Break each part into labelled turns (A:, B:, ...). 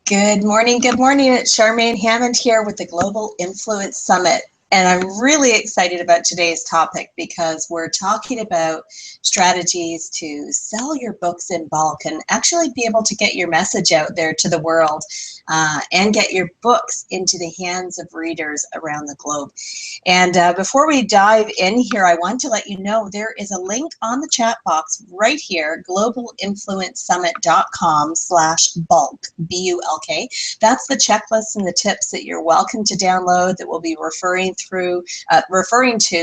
A: Good morning. Good morning. It's Charmaine Hammond here with the Global Influence Summit. And I'm really excited about today's topic because we're talking about strategies to sell your books in bulk and actually be able to get your message out there to the world and get your books into the hands of readers around the globe. And before we dive in here, I want to let you know there is a link on the chat box right here, globalinfluencesummit.com/bulk, B-U-L-K. That's the checklist and the tips that you're welcome to download that we'll be referring to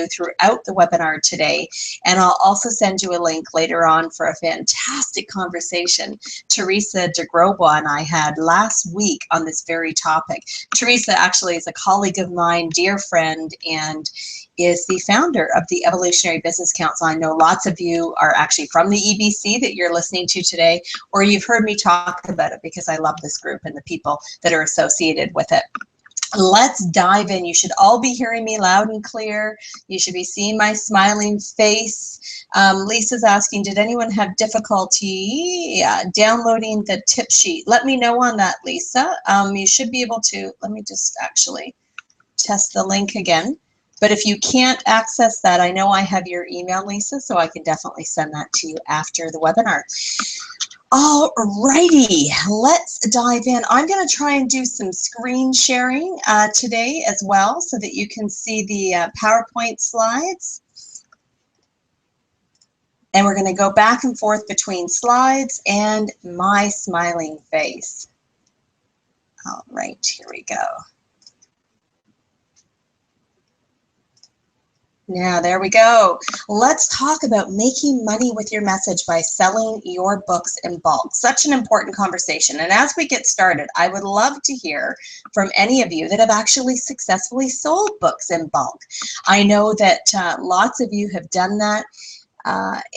A: throughout the webinar today. And I'll also send you a link later on for a fantastic conversation Teresa DeGrobois and I had last week on this very topic. Teresa actually is a colleague of mine, dear friend, and is the founder of the Evolutionary Business Council. I know lots of you are actually from the EBC that you're listening to today, or you've heard me talk about it because I love this group and the people that are associated with it. Let's dive in. You should all be hearing me loud and clear. You should be seeing my smiling face. Lisa's asking, did anyone have difficulty downloading the tip sheet? Let me know on that, Lisa. You should be able to. Let me just actually test the link again. But if you can't access that, I know I have your email, Lisa, so I can definitely send that to you after the webinar. All righty, let's dive in. I'm going to try and do some screen sharing today as well so that you can see the PowerPoint slides. And we're going to go back and forth between slides and my smiling face. All right, here we go. Now, there we go. Let's talk about making money with your message by selling your books in bulk. Such an important conversation. And as we get started, I would love to hear from any of you that have actually successfully sold books in bulk. I know that lots of you have done that.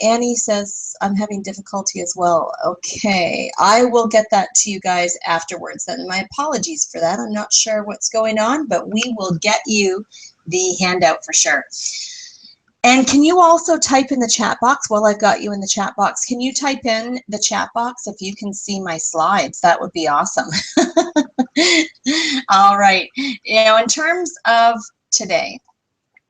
A: Annie says, I'm having difficulty as well. Okay, I will get that to you guys afterwards. And my apologies for that. I'm not sure what's going on, but we will get you the handout for sure. And can you also type in the chat box while I've got you in the chat box? Can you type in the chat box if you can see my slides? That would be awesome. All right. You know, in terms of today,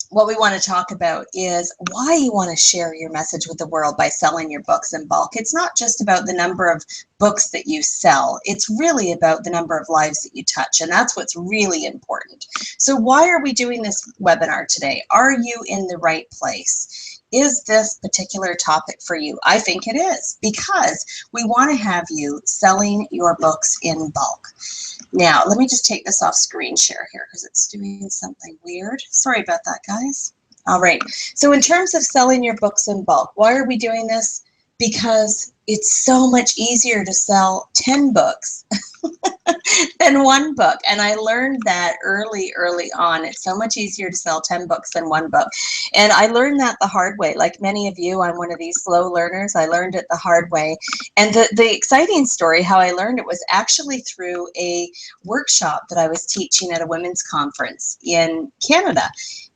A: what we want to talk about is why you want to share your message with the world by selling your books in bulk. It's not just about the number of books that you sell. It's really about the number of lives that you touch, and that's what's really important. So why are we doing this webinar today? Are you in the right place? Is this particular topic for you? I think it is, because we want to have you selling your books in bulk. Now, let me just take this off screen share here because it's doing something weird. Sorry about that, guys. All right. So in terms of selling your books in bulk, why are we doing this? Because it's so much easier to sell 10 books than one book. And I learned that early on. It's so much easier to sell 10 books than one book. And I learned that the hard way. Like many of you, I'm one of these slow learners. I learned it the hard way. And the exciting story, how I learned it, was actually through a workshop that I was teaching at a women's conference in Canada.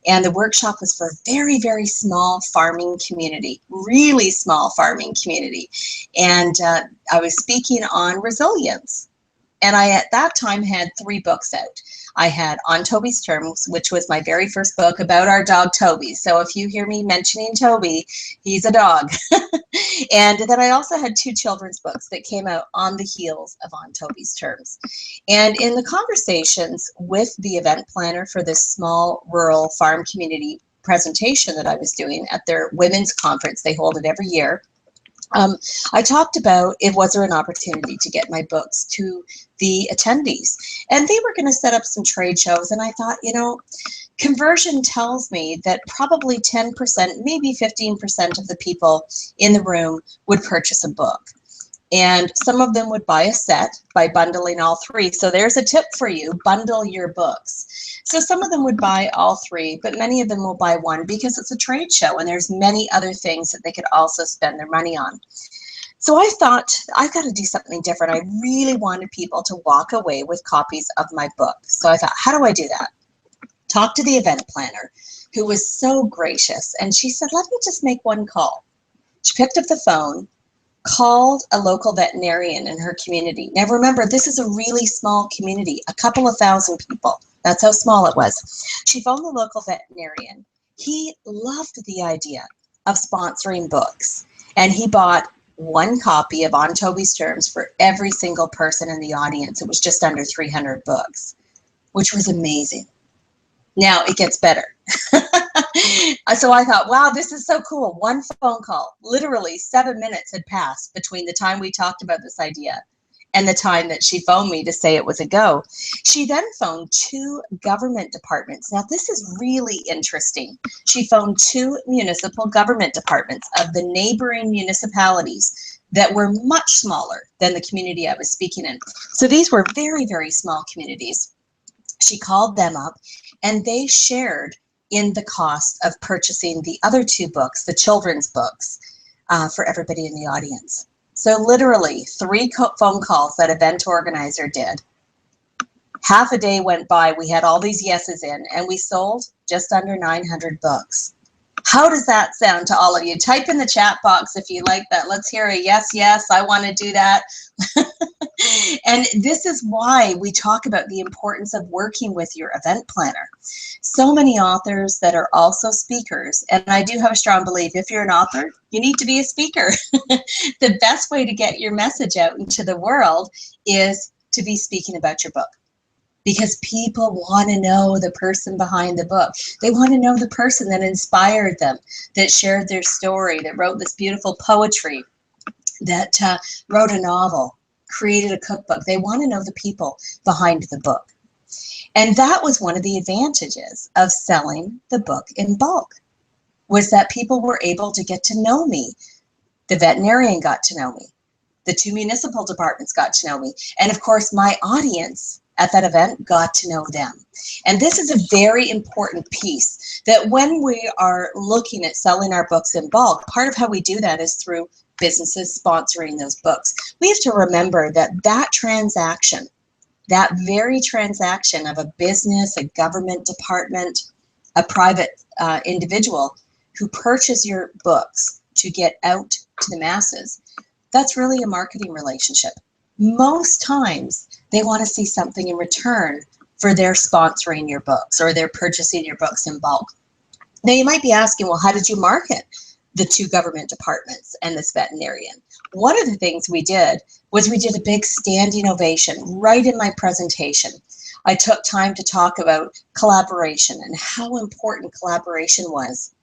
A: And the workshop was for a very, very small farming community, really small farming community. And I was speaking on resilience. And I, at that time, had 3 books out. I had On Toby's Terms, which was my very first book about our dog, Toby. So if you hear me mentioning Toby, he's a dog. And then I also had 2 children's books that came out on the heels of On Toby's Terms. And in the conversations with the event planner for this small rural farm community presentation that I was doing at their women's conference, they hold it every year, I talked about was there an opportunity to get my books to the attendees. And they were going to set up some trade shows. And I thought, you know, conversion tells me that probably 10%, maybe 15% of the people in the room would purchase a book. And some of them would buy a set by bundling all 3. So there's a tip for you, bundle your books. So some of them would buy all 3, but many of them will buy 1 because it's a trade show and there's many other things that they could also spend their money on. So I thought, I've got to do something different. I really wanted people to walk away with copies of my book. So I thought, how do I do that? Talked to the event planner, who was so gracious. And she said, let me just make one call. She picked up the phone called a local veterinarian in her community. Now remember, this is a really small community, a couple of thousand people. That's how small it was. She phoned the local veterinarian. He loved the idea of sponsoring books, and he bought one copy of On Toby's Terms for every single person in the audience. It was just under 300 books, which was amazing. Now it gets better. So I thought, wow, this is so cool. One phone call, literally 7 minutes had passed between the time we talked about this idea and the time that she phoned me to say it was a go. She then phoned 2 government departments. Now this is really interesting. She phoned 2 municipal government departments of the neighboring municipalities that were much smaller than the community I was speaking in. So these were very, very small communities. She called them up and they shared in the cost of purchasing the other 2 books, the children's books, for everybody in the audience. So literally 3 phone calls that event organizer did. Half a day went by, we had all these yeses in, and we sold just under 900 books. How does that sound to all of you? Type in the chat box if you like that. Let's hear a yes, yes, I want to do that. And this is why we talk about the importance of working with your event planner. So many authors that are also speakers, and I do have a strong belief, if you're an author, you need to be a speaker. The best way to get your message out into the world is to be speaking about your book. Because people want to know the person behind the book. They want to know the person that inspired them, that shared their story, that wrote this beautiful poetry, that wrote a novel, created a cookbook. They want to know the people behind the book. And that was one of the advantages of selling the book in bulk, was that people were able to get to know me. The veterinarian got to know me. The 2 municipal departments got to know me. And of course, my audience at that event got to know them. And this is a very important piece, that when we are looking at selling our books in bulk, part of how we do that is through businesses sponsoring those books. We have to remember that that transaction, that very transaction of a business, a government department, a private individual who purchase your books to get out to the masses, that's really a marketing relationship. Most times they want to see something in return for their sponsoring your books or they're purchasing your books in bulk. Now you might be asking, well, how did you market the 2 government departments and this veterinarian? One of the things we did was we did a big standing ovation right in my presentation. I took time to talk about collaboration and how important collaboration was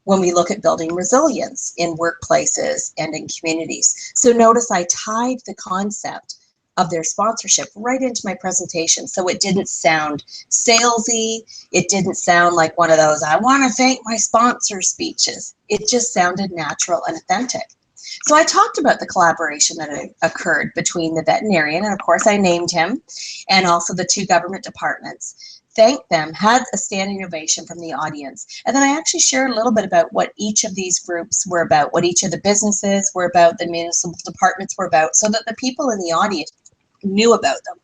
A: when we look at building resilience in workplaces and in communities. So notice I tied the concept of their sponsorship right into my presentation, so it didn't sound salesy. It didn't sound like one of those, I want to thank my sponsor speeches. It just sounded natural and authentic. So I talked about the collaboration that occurred between the veterinarian, and of course I named him, and also the 2 government departments. Thanked them, had a standing ovation from the audience. And then I actually shared a little bit about what each of these groups were about, what each of the businesses were about, the municipal departments were about, so that the people in the audience knew about them.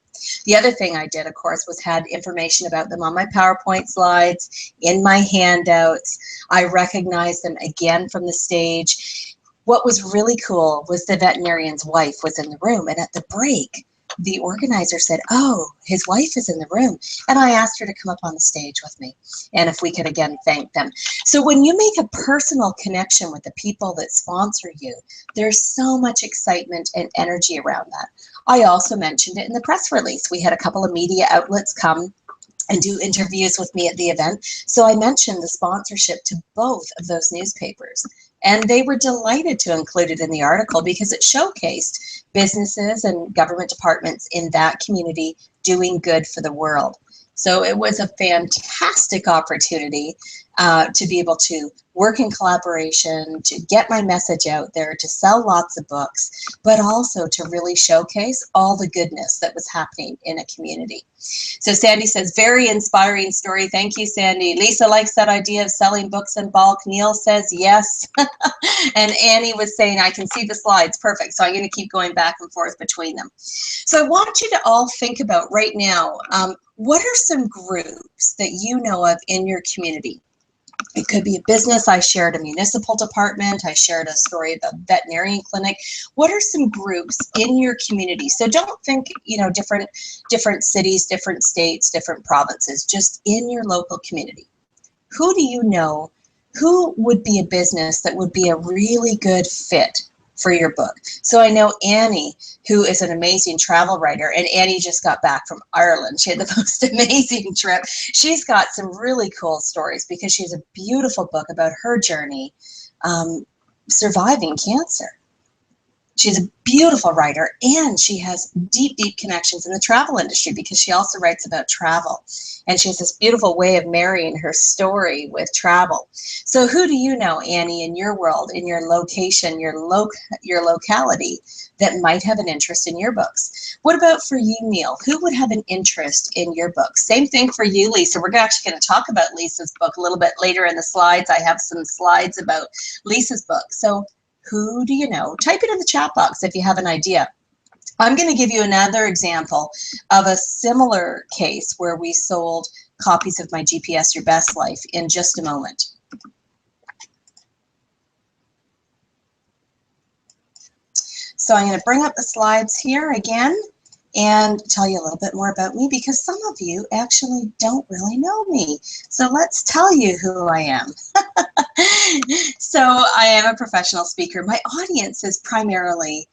A: The other thing I did, of course, was had information about them on my PowerPoint slides, in my handouts. I recognized them again from the stage. What was really cool was the veterinarian's wife was in the room, and at the break, the organizer said, oh, his wife is in the room. And I asked her to come up on the stage with me, and if we could again thank them. So when you make a personal connection with the people that sponsor you, there's so much excitement and energy around that. I also mentioned it in the press release. We had a couple of media outlets come and do interviews with me at the event. So I mentioned the sponsorship to both of those newspapers. And they were delighted to include it in the article because it showcased businesses and government departments in that community doing good for the world. So it was a fantastic opportunity to be able to work in collaboration, to get my message out there, to sell lots of books, but also to really showcase all the goodness that was happening in a community. So Sandy says, very inspiring story. Thank you, Sandy. Lisa likes that idea of selling books in bulk. Neil says yes. And Annie was saying, I can see the slides. Perfect. So I'm going to keep going back and forth between them. So I want you to all think about right now, what are some groups that you know of in your community It could be a business. I shared a municipal department. I shared a story of a veterinarian clinic. What are some groups in your community? So don't think, different cities, different states, different provinces, just in your local community. Who do you know? Who would be a business that would be a really good fit for your book? So I know Annie, who is an amazing travel writer, and Annie just got back from Ireland. She had the most amazing trip. She's got some really cool stories because she has a beautiful book about her journey surviving cancer. She's a beautiful writer, and she has deep, deep connections in the travel industry because she also writes about travel. And she has this beautiful way of marrying her story with travel. So who do you know, Annie, in your world, in your location, your locality, that might have an interest in your books? What about for you, Neil? Who would have an interest in your book? Same thing for you, Lisa. We're actually going to talk about Lisa's book a little bit later in the slides. I have some slides about Lisa's book. So who do you know? Type it in the chat box if you have an idea. I'm going to give you another example of a similar case where we sold copies of my GPS Your Best Life in just a moment. So I'm going to bring up the slides here again and tell you a little bit more about me, because some of you actually don't really know me. So let's tell you who I am. So I am a professional speaker. My audience is primarily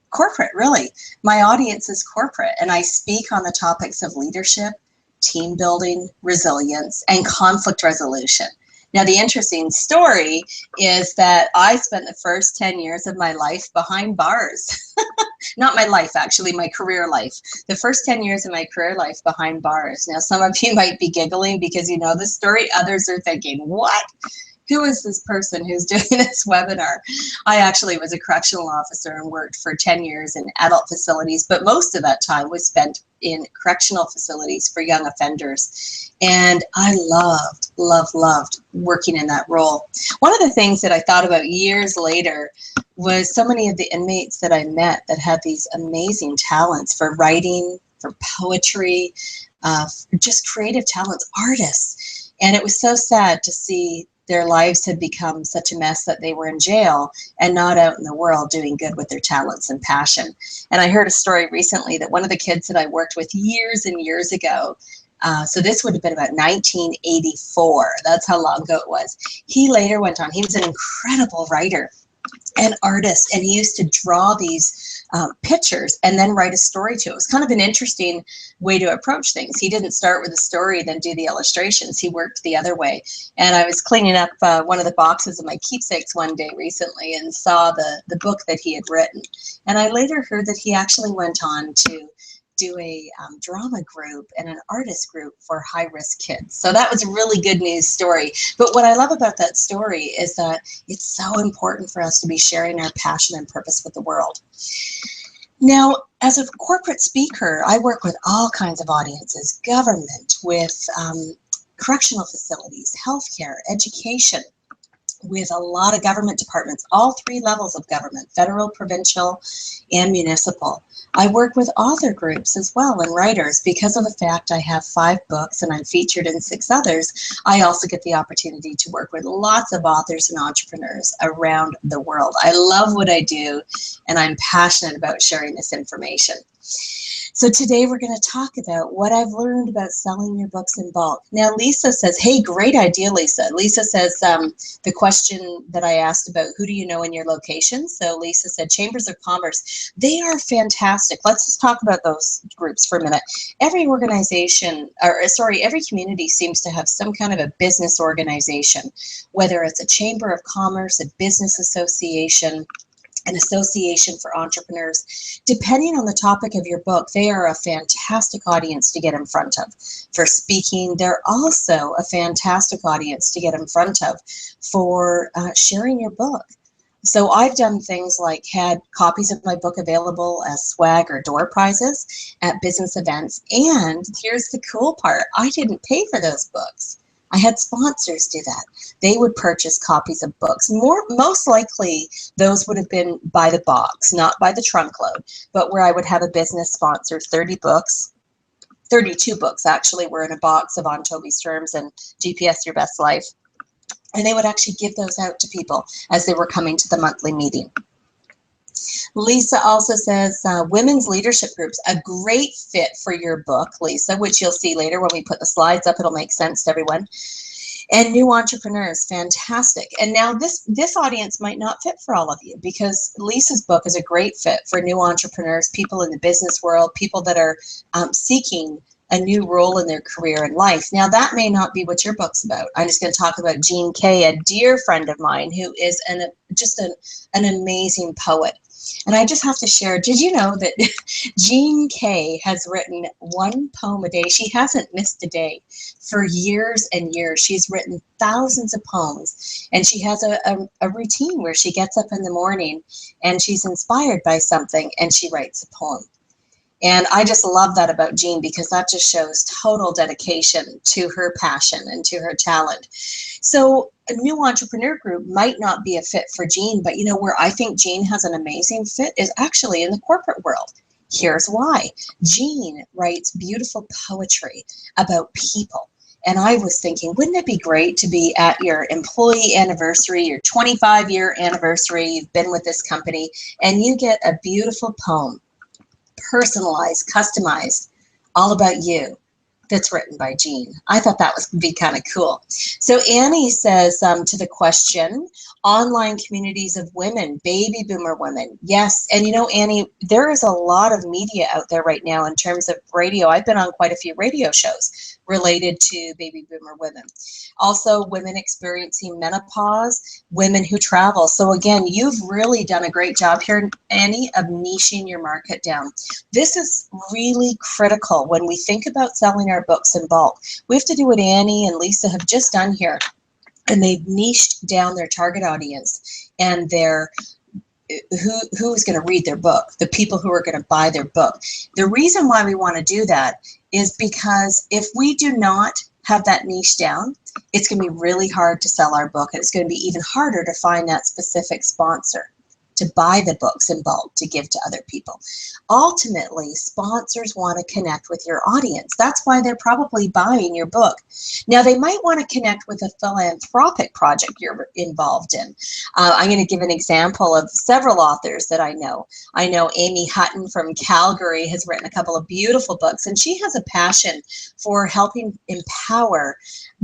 A: corporate, really. My audience is corporate, and I speak on the topics of leadership, team building, resilience, and conflict resolution. Now, the interesting story is that I spent the first 10 years of my life behind bars. Not my life, actually, my career life. The first 10 years of my career life behind bars. Now, some of you might be giggling because you know the story. Others are thinking, what? Who is this person who's doing this webinar? I actually was a correctional officer and worked for 10 years in adult facilities, but most of that time was spent in correctional facilities for young offenders. And I loved working in that role. One of the things that I thought about years later was so many of the inmates that I met that had these amazing talents for writing, for poetry, just creative talents, artists. And it was so sad to see their lives had become such a mess that they were in jail and not out in the world doing good with their talents and passion. And I heard a story recently that one of the kids that I worked with years and years ago, so this would have been about 1984, that's how long ago it was, he later went on, he was an incredible writer and artist, and he used to draw these pictures and then write a story to it. It was kind of an interesting way to approach things. He didn't start with a story, then do the illustrations. He worked the other way. And I was cleaning up one of the boxes of my keepsakes one day recently and saw the book that he had written. And I later heard that he actually went on to do a drama group and an artist group for high-risk kids. So that was a really good news story. But what I love about that story is that it's so important for us to be sharing our passion and purpose with the world. Now, as a corporate speaker, I work with all kinds of audiences, government, with correctional facilities, healthcare, education, with a lot of government departments, all three levels of government, federal, provincial, and municipal. I work with author groups as well and writers. Because of the fact I have 5 books and I'm featured in 6 others, I also get the opportunity to work with lots of authors and entrepreneurs around the world. I love what I do, and I'm passionate about sharing this information. So today we're going to talk about what I've learned about selling your books in bulk. Now, Lisa says, hey, great idea, Lisa. Lisa says the question that I asked about who do you know in your location. So Lisa said chambers of commerce. They are fantastic. Let's just talk about those groups for a minute. Every organization, or sorry, every community seems to have some kind of a business organization, whether it's a chamber of commerce, a business association, an association for entrepreneurs. Depending on the topic of your book, they are a fantastic audience to get in front of. For speaking, they're also a fantastic audience to get in front of for sharing your book. So I've done things like had copies of my book available as swag or door prizes at business events. And here's the cool part, I didn't pay for those books. I had sponsors do that. They would purchase copies of books. Most likely, those would have been by the box, not by the trunkload, but where I would have a business sponsor 30 books. 32 books actually were in a box of On Toby's Terms and GPS Your Best Life. And they would actually give those out to people as they were coming to the monthly meeting. Lisa also says, women's leadership groups, a great fit for your book, Lisa, which you'll see later when we put the slides up. It'll make sense to everyone. And new entrepreneurs, fantastic. And now this audience might not fit for all of you, because Lisa's book is a great fit for new entrepreneurs, people in the business world, people that are seeking a new role in their career and life. Now, that may not be what your book's about. I'm just going to talk about Jean Kay, a dear friend of mine who is just an amazing poet. And I just have to share, did you know that Jean Kay has written one poem a day? She hasn't missed a day for years and years. She's written thousands of poems, and she has a routine where she gets up in the morning and she's inspired by something and she writes a poem. And I just love that about Jean, because that just shows total dedication to her passion and to her talent. So a new entrepreneur group might not be a fit for Jean, but you know where I think Jean has an amazing fit is actually in the corporate world. Here's why. Jean writes beautiful poetry about people. And I was thinking, wouldn't it be great to be at your employee anniversary, your 25-year anniversary, you've been with this company, and you get a beautiful poem, personalized, customized, all about you, that's written by Jean. I thought that would be kind of cool. So Annie says to the question, online communities of women, baby boomer women. Yes, and you know, Annie, there is a lot of media out there right now in terms of radio. I've been on quite a few radio shows related to baby boomer women. Also, women experiencing menopause, women who travel. So again, you've really done a great job here, Annie, of niching your market down. This is really critical when we think about selling our books in bulk. We have to do what Annie and Lisa have just done here, and they've niched down their target audience and their who's going to read their book, the people who are going to buy their book. The reason why we want to do that is because if we do not have that niche down, it's going to be really hard to sell our book, and it's going to be even harder to find that specific sponsor to buy the books in bulk to give to other people. Ultimately, sponsors want to connect with your audience. That's why they're probably buying your book. Now, they might want to connect with a philanthropic project you're involved in. I'm going to give an example of several authors that I know. I know Amy Hutton from Calgary has written a couple of beautiful books, and she has a passion for helping empower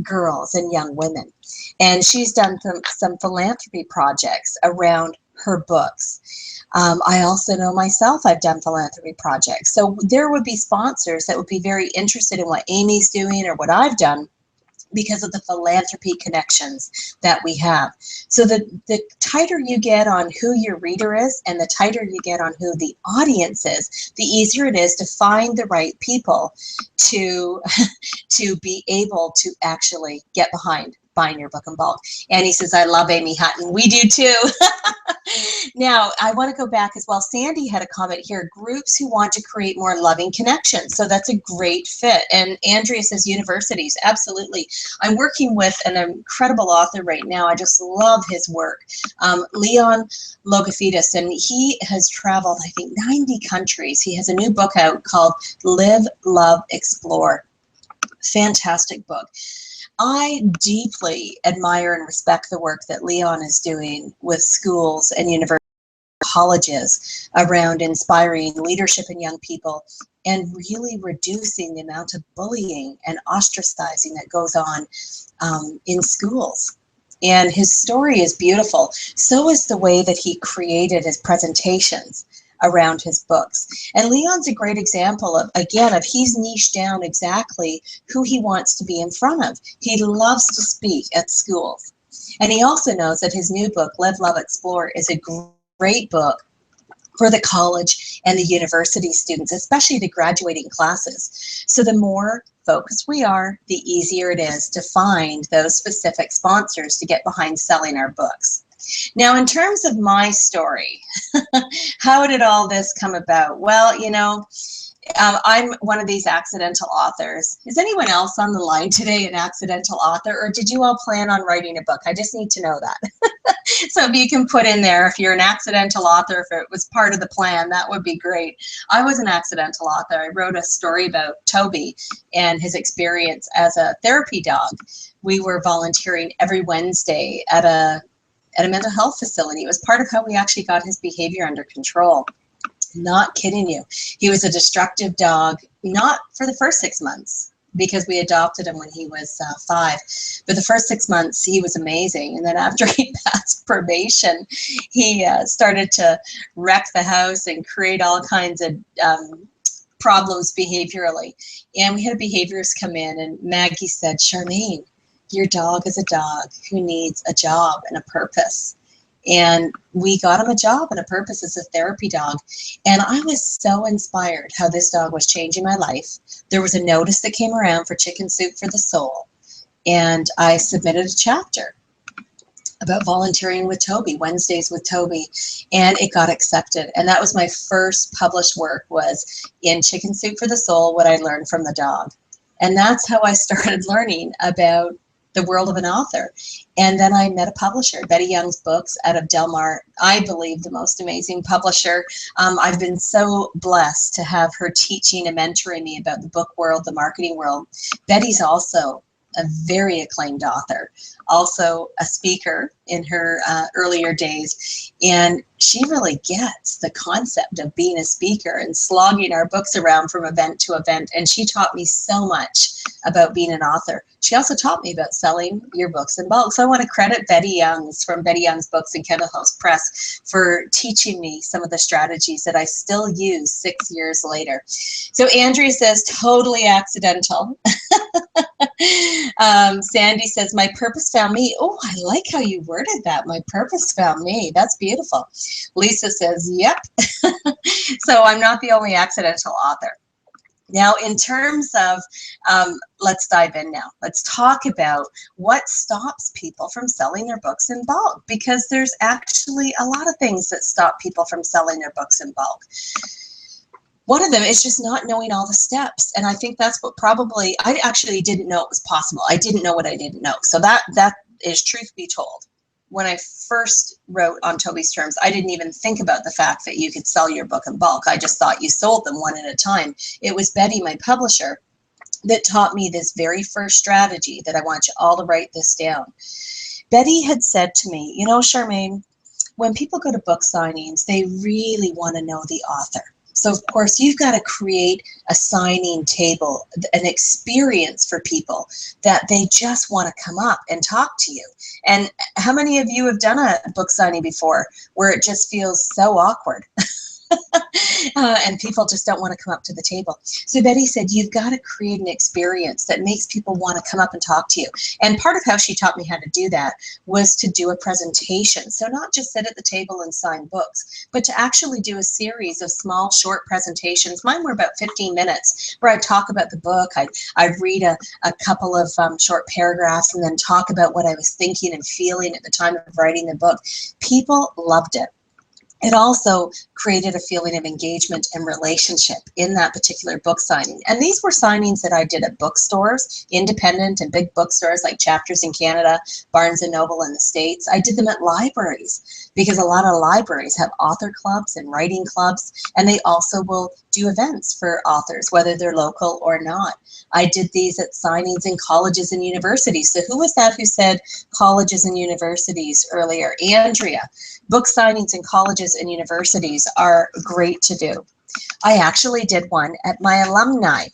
A: girls and young women. And she's done some philanthropy projects around her books. I also know myself, I've done philanthropy projects. So there would be sponsors that would be very interested in what Amy's doing or what I've done because of the philanthropy connections that we have. So the tighter you get on who your reader is and the tighter you get on who the audience is, the easier it is to find the right people to be able to actually get behind buying your book in bulk. Annie says, I love Amy Hutton. We do too. Now, I want to go back as well. Sandy had a comment here, groups who want to create more loving connections. So that's a great fit. And Andrea says universities. Absolutely. I'm working with an incredible author right now. I just love his work. Leon Logothetis, and he has traveled, I think, 90 countries. He has a new book out called Live, Love, Explore. Fantastic book. I deeply admire and respect the work that Leon is doing with schools and universities, colleges around inspiring leadership in young people and really reducing the amount of bullying and ostracizing that goes on in schools. And his story is beautiful. So is the way that he created his presentations around his books. And Leon's a great example of, again, of he's niched down exactly who he wants to be in front of. He loves to speak at schools. And he also knows that his new book, Live, Love, Explore, is a great book for the college and the university students, especially the graduating classes. So the more focused we are, the easier it is to find those specific sponsors to get behind selling our books. Now, in terms of my story, how did all this come about? Well, you know, I'm one of these accidental authors. Is anyone else on the line today an accidental author, or did you all plan on writing a book? I just need to know that. So if you can put in there, if you're an accidental author, if it was part of the plan, that would be great. I was an accidental author. I wrote a story about Toby and his experience as a therapy dog. We were volunteering every Wednesday at a mental health facility. It was part of how we actually got his behavior under control. Not kidding you. He was a destructive dog, not for the first 6 months, because we adopted him when he was 5. But the first 6 months, he was amazing. And then after he passed probation, he started to wreck the house and create all kinds of problems behaviorally. And we had a behaviorist come in, and Maggie said, Charmaine, your dog is a dog who needs a job and a purpose. And we got him a job and a purpose as a therapy dog. And I was so inspired how this dog was changing my life. There was a notice that came around for Chicken Soup for the Soul. And I submitted a chapter about volunteering with Toby, Wednesdays with Toby, and it got accepted. And that was my first published work, was in Chicken Soup for the Soul, what I learned from the dog. And that's how I started learning about the world of an author. And then I met a publisher, Betty Young's Books out of Del Mar, I believe the most amazing publisher. I've been so blessed to have her teaching and mentoring me about the book world, the marketing world. Betty's also a very acclaimed author, also a speaker in her earlier days. And she really gets the concept of being a speaker and slogging our books around from event to event. And she taught me so much about being an author. She also taught me about selling your books in bulk. So I want to credit Betty Young's from Betty Young's Books and Kendall House Press for teaching me some of the strategies that I still use 6 years later. So Andrea says, totally accidental. Sandy says, my purpose found me. Oh, I like how you worded that. My purpose found me. That's beautiful. Lisa says, yep. So I'm not the only accidental author. Now, in terms of, let's dive in now. Let's talk about what stops people from selling their books in bulk, because there's actually a lot of things that stop people from selling their books in bulk. One of them is just not knowing all the steps. And I think that's what probably, I actually didn't know it was possible. I didn't know what I didn't know. So that is truth be told. When I first wrote On Toby's Terms, I didn't even think about the fact that you could sell your book in bulk. I just thought you sold them one at a time. It was Betty, my publisher, that taught me this very first strategy that I want you all to write this down. Betty had said to me, you know, Charmaine, when people go to book signings, they really want to know the author. So, of course, you've got to create a signing table, an experience for people that they just want to come up and talk to you. And how many of you have done a book signing before where it just feels so awkward? And people just don't want to come up to the table. So Betty said, you've got to create an experience that makes people want to come up and talk to you. And part of how she taught me how to do that was to do a presentation. So not just sit at the table and sign books, but to actually do a series of small, short presentations. Mine were about 15 minutes where I talk about the book. I'd read a couple of short paragraphs and then talk about what I was thinking and feeling at the time of writing the book. People loved it. It also created a feeling of engagement and relationship in that particular book signing. And these were signings that I did at bookstores, independent and big bookstores like Chapters in Canada, Barnes & Noble in the States. I did them at libraries because a lot of libraries have author clubs and writing clubs, and they also will do events for authors, whether they're local or not. I did these at signings in colleges and universities. So who was that who said colleges and universities earlier? Andrea. Book signings in colleges and universities are great to do. I actually did one at my alumni.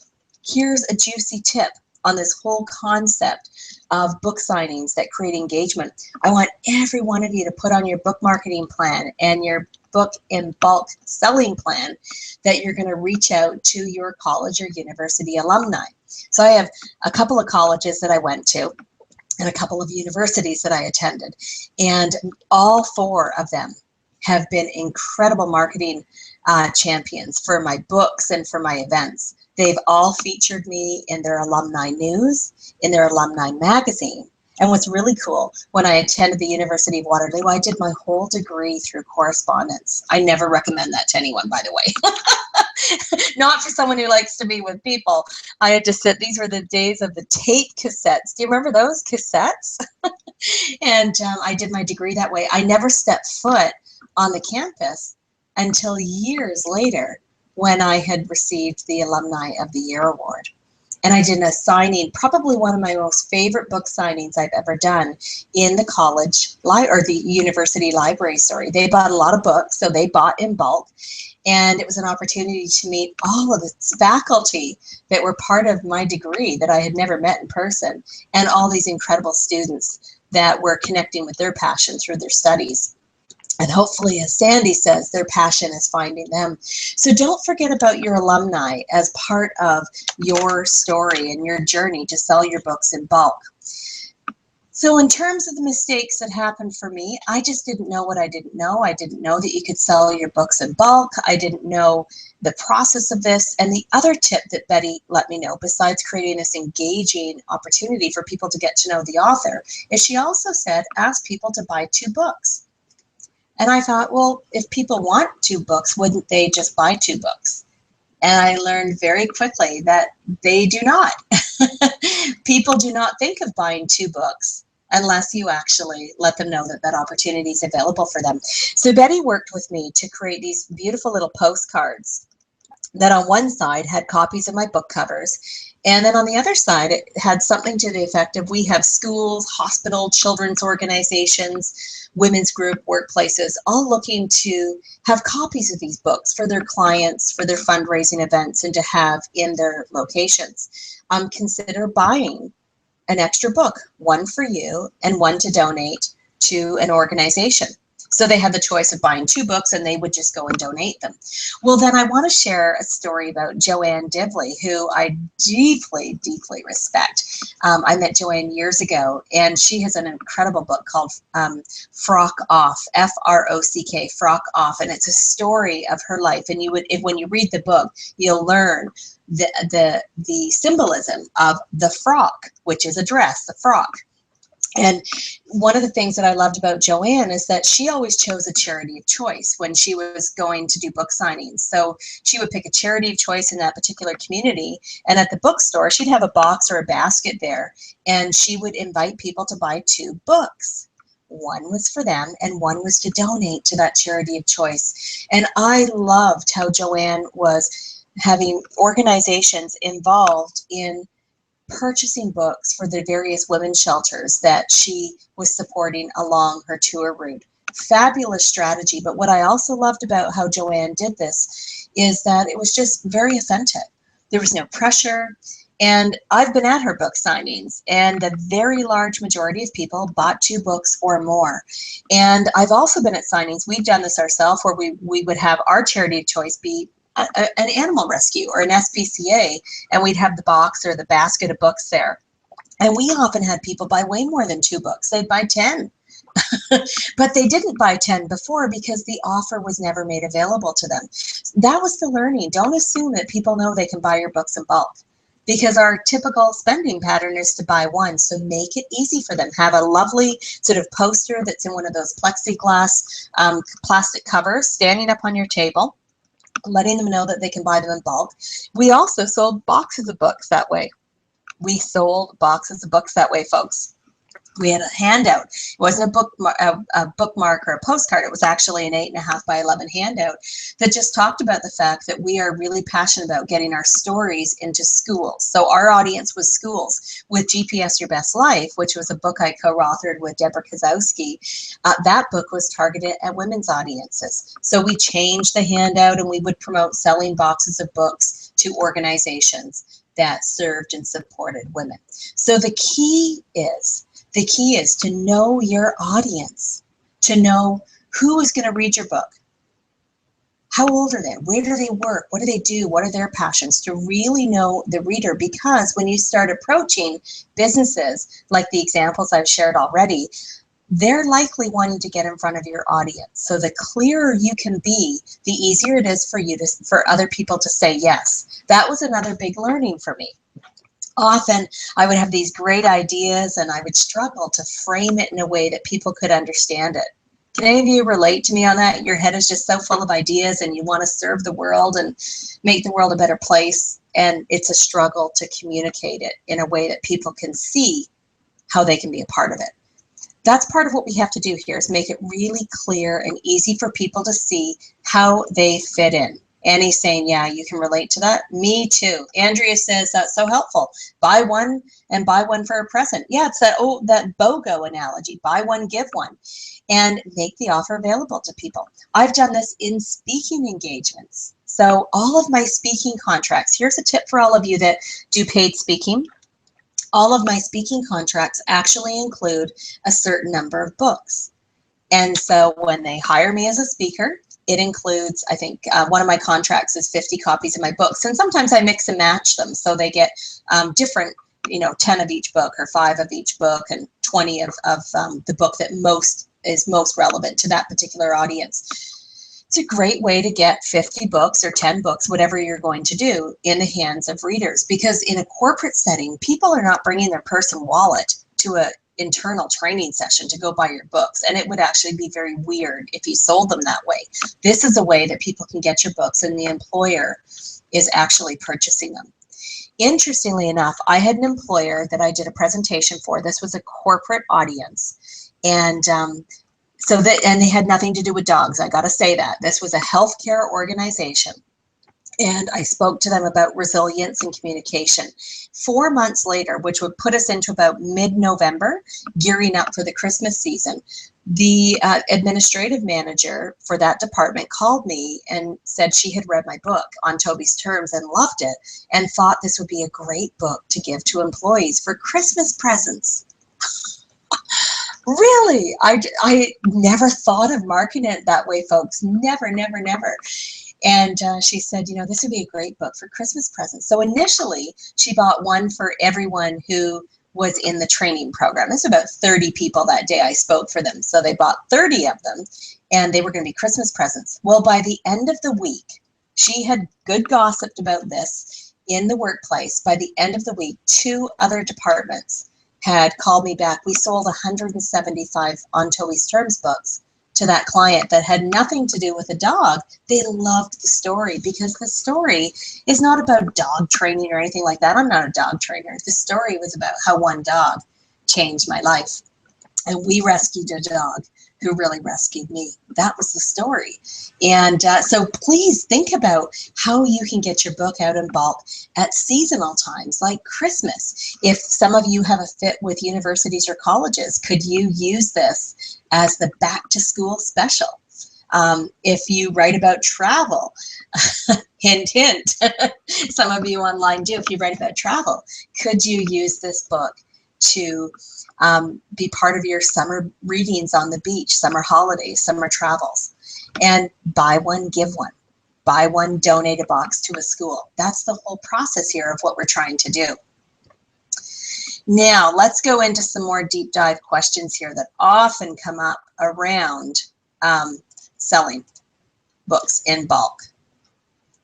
A: Here's a juicy tip on this whole concept of book signings that create engagement. I want every one of you to put on your book marketing plan and your book in bulk selling plan that you're going to reach out to your college or university alumni. So I have a couple of colleges that I went to and a couple of universities that I attended. And all 4 of them have been incredible marketing champions for my books and for my events. They've all featured me in their alumni news, in their alumni magazine. And what's really cool, when I attended the University of Waterloo, I did my whole degree through correspondence. I never recommend that to anyone, by the way. Not for someone who likes to be with people. I had to sit, these were the days of the tape cassettes. Do you remember those cassettes? And I did my degree that way. I never stepped foot on the campus until years later when I had received the Alumni of the Year award. And I did a signing, probably one of my most favorite book signings I've ever done in the college or the university library. Sorry, they bought a lot of books, so they bought in bulk. And it was an opportunity to meet all of the faculty that were part of my degree that I had never met in person, and all these incredible students that were connecting with their passion through their studies. And hopefully, as Sandy says, their passion is finding them. So don't forget about your alumni as part of your story and your journey to sell your books in bulk. So in terms of the mistakes that happened for me, I just didn't know what I didn't know. I didn't know that you could sell your books in bulk. I didn't know the process of this. And the other tip that Betty let me know, besides creating this engaging opportunity for people to get to know the author, is she also said, ask people to buy 2 books. And I thought, well, if people want 2 books, wouldn't they just buy 2 books? And I learned very quickly that they do not. People do not think of buying 2 books unless you actually let them know that that opportunity is available for them. So Betty worked with me to create these beautiful little postcards that on one side had copies of my book covers. And then on the other side, it had something to the effect of, we have schools, hospital, children's organizations, women's group, workplaces, all looking to have copies of these books for their clients, for their fundraising events, and to have in their locations. Consider buying an extra book, one for you and one to donate to an organization. So they had the choice of buying 2 books, and they would just go and donate them. Well, then I want to share a story about Joanne Dibley, who I deeply, deeply respect. I met Joanne years ago, and she has an incredible book called Frock Off, F-R-O-C-K, Frock Off, and it's a story of her life. And when you read the book, you'll learn the symbolism of the frock, which is a dress, the frock. And one of the things that I loved about Joanne is that she always chose a charity of choice when she was going to do book signings. So she would pick a charity of choice in that particular community. And at the bookstore, she'd have a box or a basket there. And she would invite people to buy 2 books. One was for them, and one was to donate to that charity of choice. And I loved how Joanne was having organizations involved in purchasing books for the various women's shelters that she was supporting along her tour route. Fabulous strategy. But what I also loved about how Joanne did this is that it was just very authentic. There was no pressure. And I've been at her book signings, and the very large majority of people bought 2 books or more. And I've also been at signings. We've done this ourselves, where we would have our charity of choice be an animal rescue or an SPCA, and we'd have the box or the basket of books there. And we often had people buy way more than 2 books. They'd buy 10. But they didn't buy 10 before because the offer was never made available to them. That was the learning. Don't assume that people know they can buy your books in bulk, because our typical spending pattern is to buy 1. So make it easy for them. Have a lovely sort of poster that's in one of those plexiglass plastic covers standing up on your table, letting them know that they can buy them in bulk. We also sold boxes of books that way. We sold boxes of books that way, folks. We had a handout. It wasn't a bookmark or a postcard. It was actually an 8.5 by 11 handout that just talked about the fact that we are really passionate about getting our stories into schools. So our audience was schools. With GPS Your Best Life, which was a book I co-authored with Deborah Kozowski, that book was targeted at women's audiences. So we changed the handout, and we would promote selling boxes of books to organizations that served and supported women. So the key is to know your audience, to know who is going to read your book. How old are they? Where do they work? What do they do? What are their passions? To really know the reader, because when you start approaching businesses like the examples I've shared already, they're likely wanting to get in front of your audience. So the clearer you can be, the easier it is for other people to say yes. That was another big learning for me. Often I would have these great ideas and I would struggle to frame it in a way that people could understand it. Can any of you relate to me on that? Your head is just so full of ideas and you want to serve the world and make the world a better place. And it's a struggle to communicate it in a way that people can see how they can be a part of it. That's part of what we have to do here, is make it really clear and easy for people to see how they fit in. Annie's saying, yeah, you can relate to that. Me too. Andrea says, that's so helpful. Buy one and buy one for a present. Yeah, it's that BOGO analogy. Buy one, give one. And make the offer available to people. I've done this in speaking engagements. So all of my speaking contracts, here's a tip for all of you that do paid speaking. All of my speaking contracts actually include a certain number of books. And so when they hire me as a speaker, it includes, I think one of my contracts is 50 copies of my books. And sometimes I mix and match them. So they get different, 10 of each book or 5 of each book and 20 of the book that is most relevant to that particular audience. It's a great way to get 50 books or 10 books, whatever you're going to do, in the hands of readers. Because in a corporate setting, people are not bringing their purse and wallet to a internal training session to go buy your books, and it would actually be very weird if you sold them that way. This is a way that people can get your books and the employer is actually purchasing them. Interestingly enough, I had an employer that I did a presentation for. This was a corporate audience, and and they had nothing to do with dogs. I got to say that. This was a healthcare organization. And I spoke to them about resilience and communication. 4 months later, which would put us into about mid-November, gearing up for the Christmas season, the administrative manager for that department called me and said she had read my book On Toby's Terms and loved it and thought this would be a great book to give to employees for Christmas presents. Really? I never thought of marketing it that way, folks. Never, never, never. And she said, this would be a great book for Christmas presents. So initially, she bought one for everyone who was in the training program. There's about 30 people that day I spoke for them. So they bought 30 of them, and they were going to be Christmas presents. Well, by the end of the week, she had good gossiped about this in the workplace. By the end of the week, 2 other departments had called me back. We sold 175 On Toby's Terms books to that client that had nothing to do with a dog. They loved the story because the story is not about dog training or anything like that. I'm not a dog trainer. The story was about how one dog changed my life. And we rescued a dog who really rescued me. That was the story. And so please think about how you can get your book out in bulk at seasonal times like Christmas. If some of you have a fit with universities or colleges, could you use this as the back to school special? If you write about travel, hint, hint, some of you online do, if you write about travel, could you use this book to be part of your summer readings on the beach, summer holidays, summer travels? And buy one, give one. Buy one, donate a box to a school. That's the whole process here of what we're trying to do. Now, let's go into some more deep dive questions here that often come up around selling books in bulk.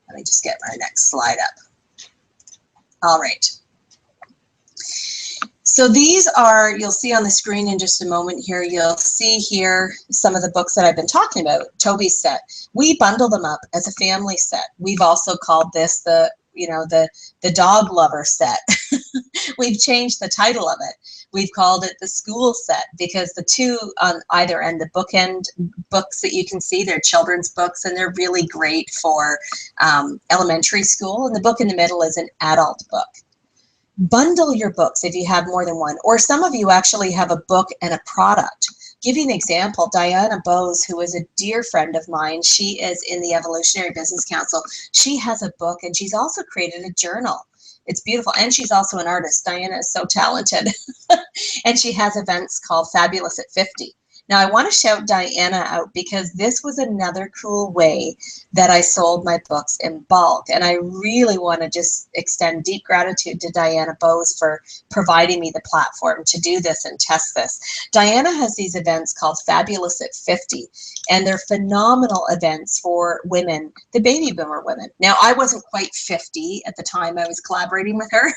A: Let me just get my next slide up. All right. So these are, you'll see on the screen in just a moment here, you'll see here some of the books that I've been talking about, Toby's set. We bundle them up as a family set. We've also called this the dog lover set. We've changed the title of it. We've called it the school set because the 2 on either end, the bookend books that you can see, they're children's books and they're really great for elementary school. And the book in the middle is an adult book. Bundle your books if you have more than one, or some of you actually have a book and a product. Give you an example, Diana Bose, who is a dear friend of mine, she is in the Evolutionary Business Council. She has a book and she's also created a journal. It's beautiful. And she's also an artist. Diana is so talented. And she has events called Fabulous at 50. Now, I want to shout Diana out because this was another cool way that I sold my books in bulk. And I really want to just extend deep gratitude to Diana Bose for providing me the platform to do this and test this. Diana has these events called Fabulous at 50, and they're phenomenal events for women, the baby boomer women. Now, I wasn't quite 50 at the time I was collaborating with her.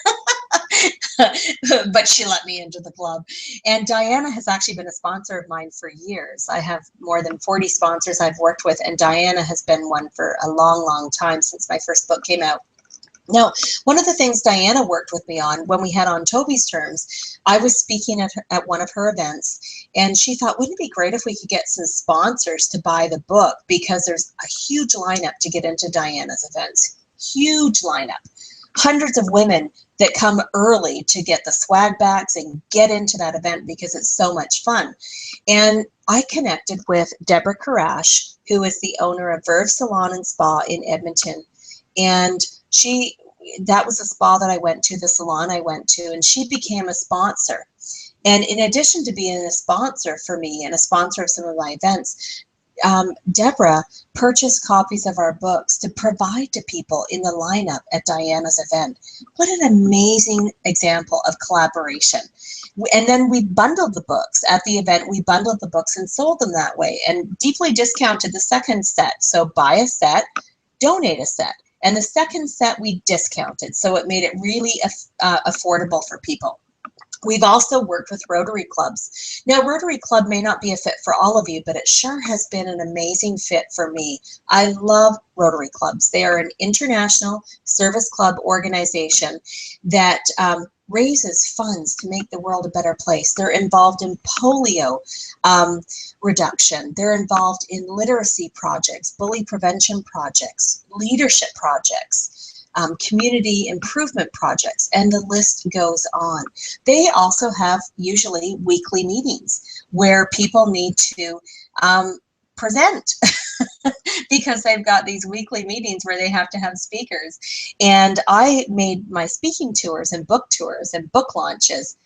A: but she let me into the club. And Diana has actually been a sponsor of mine for years. I have more than 40 sponsors I've worked with, and Diana has been one for a long, long time, since my first book came out. Now, one of the things Diana worked with me on when we had On Toby's Terms, I was speaking at one of her events, and she thought, wouldn't it be great if we could get some sponsors to buy the book, because there's a huge lineup to get into Diana's events. Huge lineup. Hundreds of women that come early to get the swag bags and get into that event because it's so much fun. And I connected with Deborah Karash, who is the owner of Verve Salon and Spa in Edmonton. And that was the spa that I went to, the salon I went to, and she became a sponsor. And in addition to being a sponsor for me and a sponsor of some of my events, Deborah purchased copies of our books to provide to people in the lineup at Diana's event. What an amazing example of collaboration. And then we bundled the books at the event. We bundled the books and sold them that way, and deeply discounted the second set. So buy a set, donate a set. And the second set we discounted, so it made it really affordable for people. We've also worked with Rotary Clubs. Now, Rotary Club may not be a fit for all of you, but it sure has been an amazing fit for me. I love Rotary Clubs. They are an international service club organization that raises funds to make the world a better place. They're involved in polio reduction. They're involved in literacy projects, bully prevention projects, leadership projects, community improvement projects, and the list goes on. They also have usually weekly meetings where people need to present because they've got these weekly meetings where they have to have speakers. And I made my speaking tours and book launches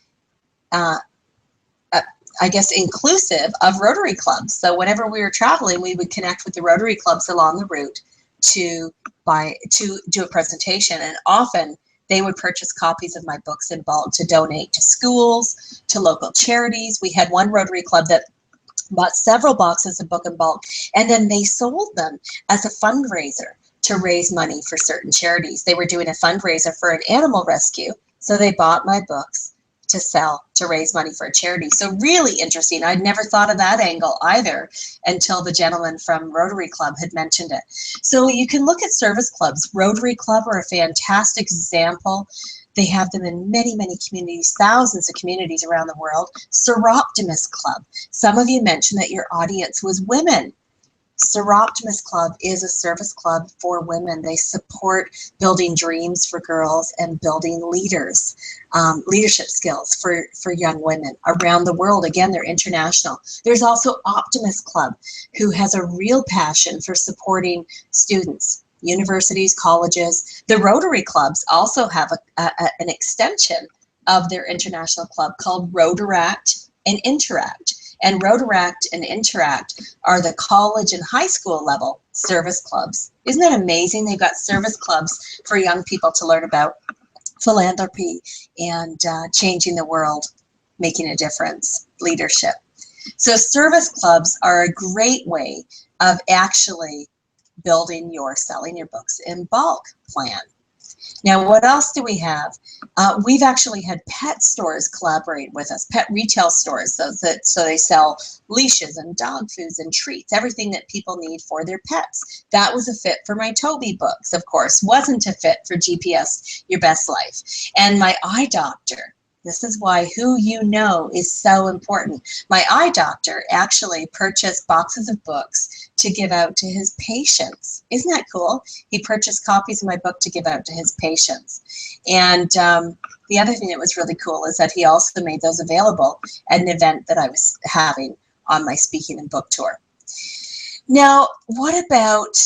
A: I guess, inclusive of Rotary Clubs. So whenever we were traveling, we would connect with the Rotary Clubs along the route to do a presentation. And often they would purchase copies of my books in bulk to donate to schools, to local charities. We had one Rotary Club that bought several boxes of book in bulk, and then they sold them as a fundraiser to raise money for certain charities. They were doing a fundraiser for an animal rescue, so they bought my books to sell, to raise money for a charity. So really interesting. I'd never thought of that angle either until the gentleman from Rotary Club had mentioned it. So you can look at service clubs. Rotary Club are a fantastic example. They have them in many, many communities, thousands of communities around the world. Soroptimist Club. Some of you mentioned that your audience was women. Soroptimist Club is a service club for women. They support building dreams for girls and building leaders, leadership skills for young women around the world. Again, they're international. There's also Optimist Club, who has a real passion for supporting students, universities, colleges. The Rotary Clubs also have an extension of their international club called Rotaract and Interact. And Rotaract and Interact are the college and high school level service clubs. Isn't that amazing? They've got service clubs for young people to learn about philanthropy and changing the world, making a difference, leadership. So service clubs are a great way of actually building your selling your books in bulk plan. Now, what else do we have? We've actually had pet stores collaborate with us, pet retail stores, so they sell leashes and dog foods and treats, everything that people need for their pets. That was a fit for my Toby books, of course, wasn't a fit for GPS Your Best Life. And my eye doctor. This is why who you know is so important. My eye doctor actually purchased boxes of books to give out to his patients. Isn't that cool? He purchased copies of my book to give out to his patients. And the other thing that was really cool is that he also made those available at an event that I was having on my speaking and book tour. Now, what about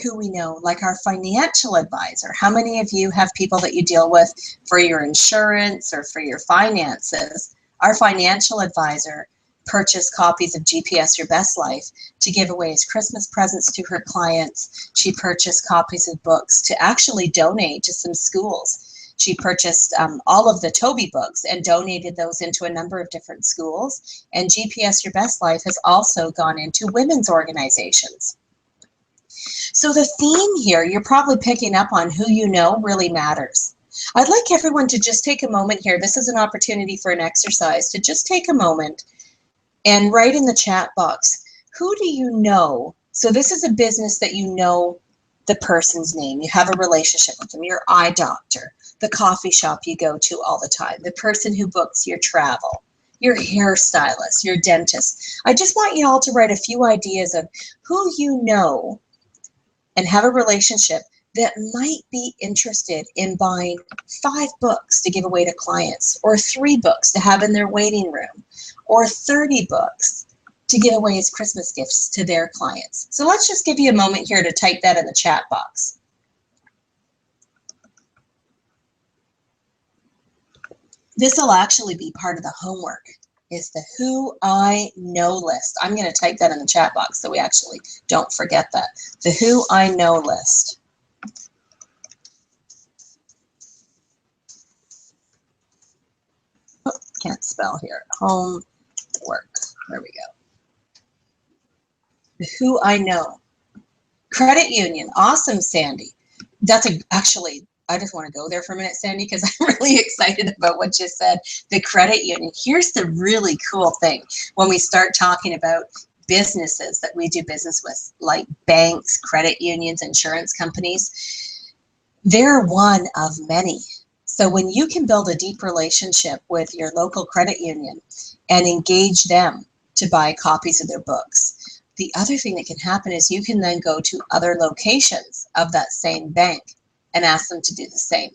A: who we know, like our financial advisor? How many of you have people that you deal with for your insurance or for your finances? Our financial advisor purchased copies of GPS Your Best Life to give away as Christmas presents to her clients. She purchased copies of books to actually donate to some schools. She purchased all of the Toby books and donated those into a number of different schools. And GPS Your Best Life has also gone into women's organizations. So the theme here, you're probably picking up on who you know really matters. I'd like everyone to just take a moment here. This is an opportunity for an exercise to just take a moment and write in the chat box, who do you know? So this is a business that you know the person's name. You have a relationship with them, your eye doctor, the coffee shop you go to all the time, the person who books your travel, your hairstylist, your dentist. I just want you all to write a few ideas of who you know and have a relationship that might be interested in buying 5 books to give away to clients, or 3 books to have in their waiting room, or 30 books to give away as Christmas gifts to their clients. So let's just give you a moment here to type that in the chat box. This will actually be part of the homework, is the Who I Know list. I'm going to type that in the chat box so we actually don't forget that. The Who I Know list. Oh, can't spell here. Homework. There we go. The Who I Know. Credit union. Awesome, Sandy. That's actually, I just want to go there for a minute, Sandy, because I'm really excited about what you said. The credit union. Here's the really cool thing. When we start talking about businesses that we do business with, like banks, credit unions, insurance companies, they're one of many. So when you can build a deep relationship with your local credit union and engage them to buy copies of their books, the other thing that can happen is you can then go to other locations of that same bank and ask them to do the same.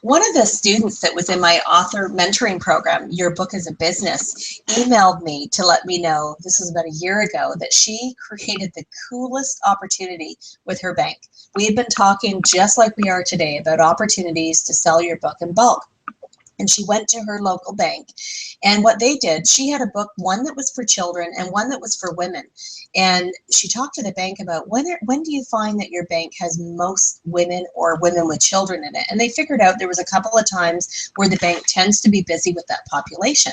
A: One of the students that was in my author mentoring program, Your Book is a Business, emailed me to let me know, this was about a year ago, that she created the coolest opportunity with her bank. We had been talking just like we are today about opportunities to sell your book in bulk. And she went to her local bank, and what they did, she had a book, one that was for children and one that was for women. And she talked to the bank about when do you find that your bank has most women or women with children in it? And they figured out there was a couple of times where the bank tends to be busy with that population.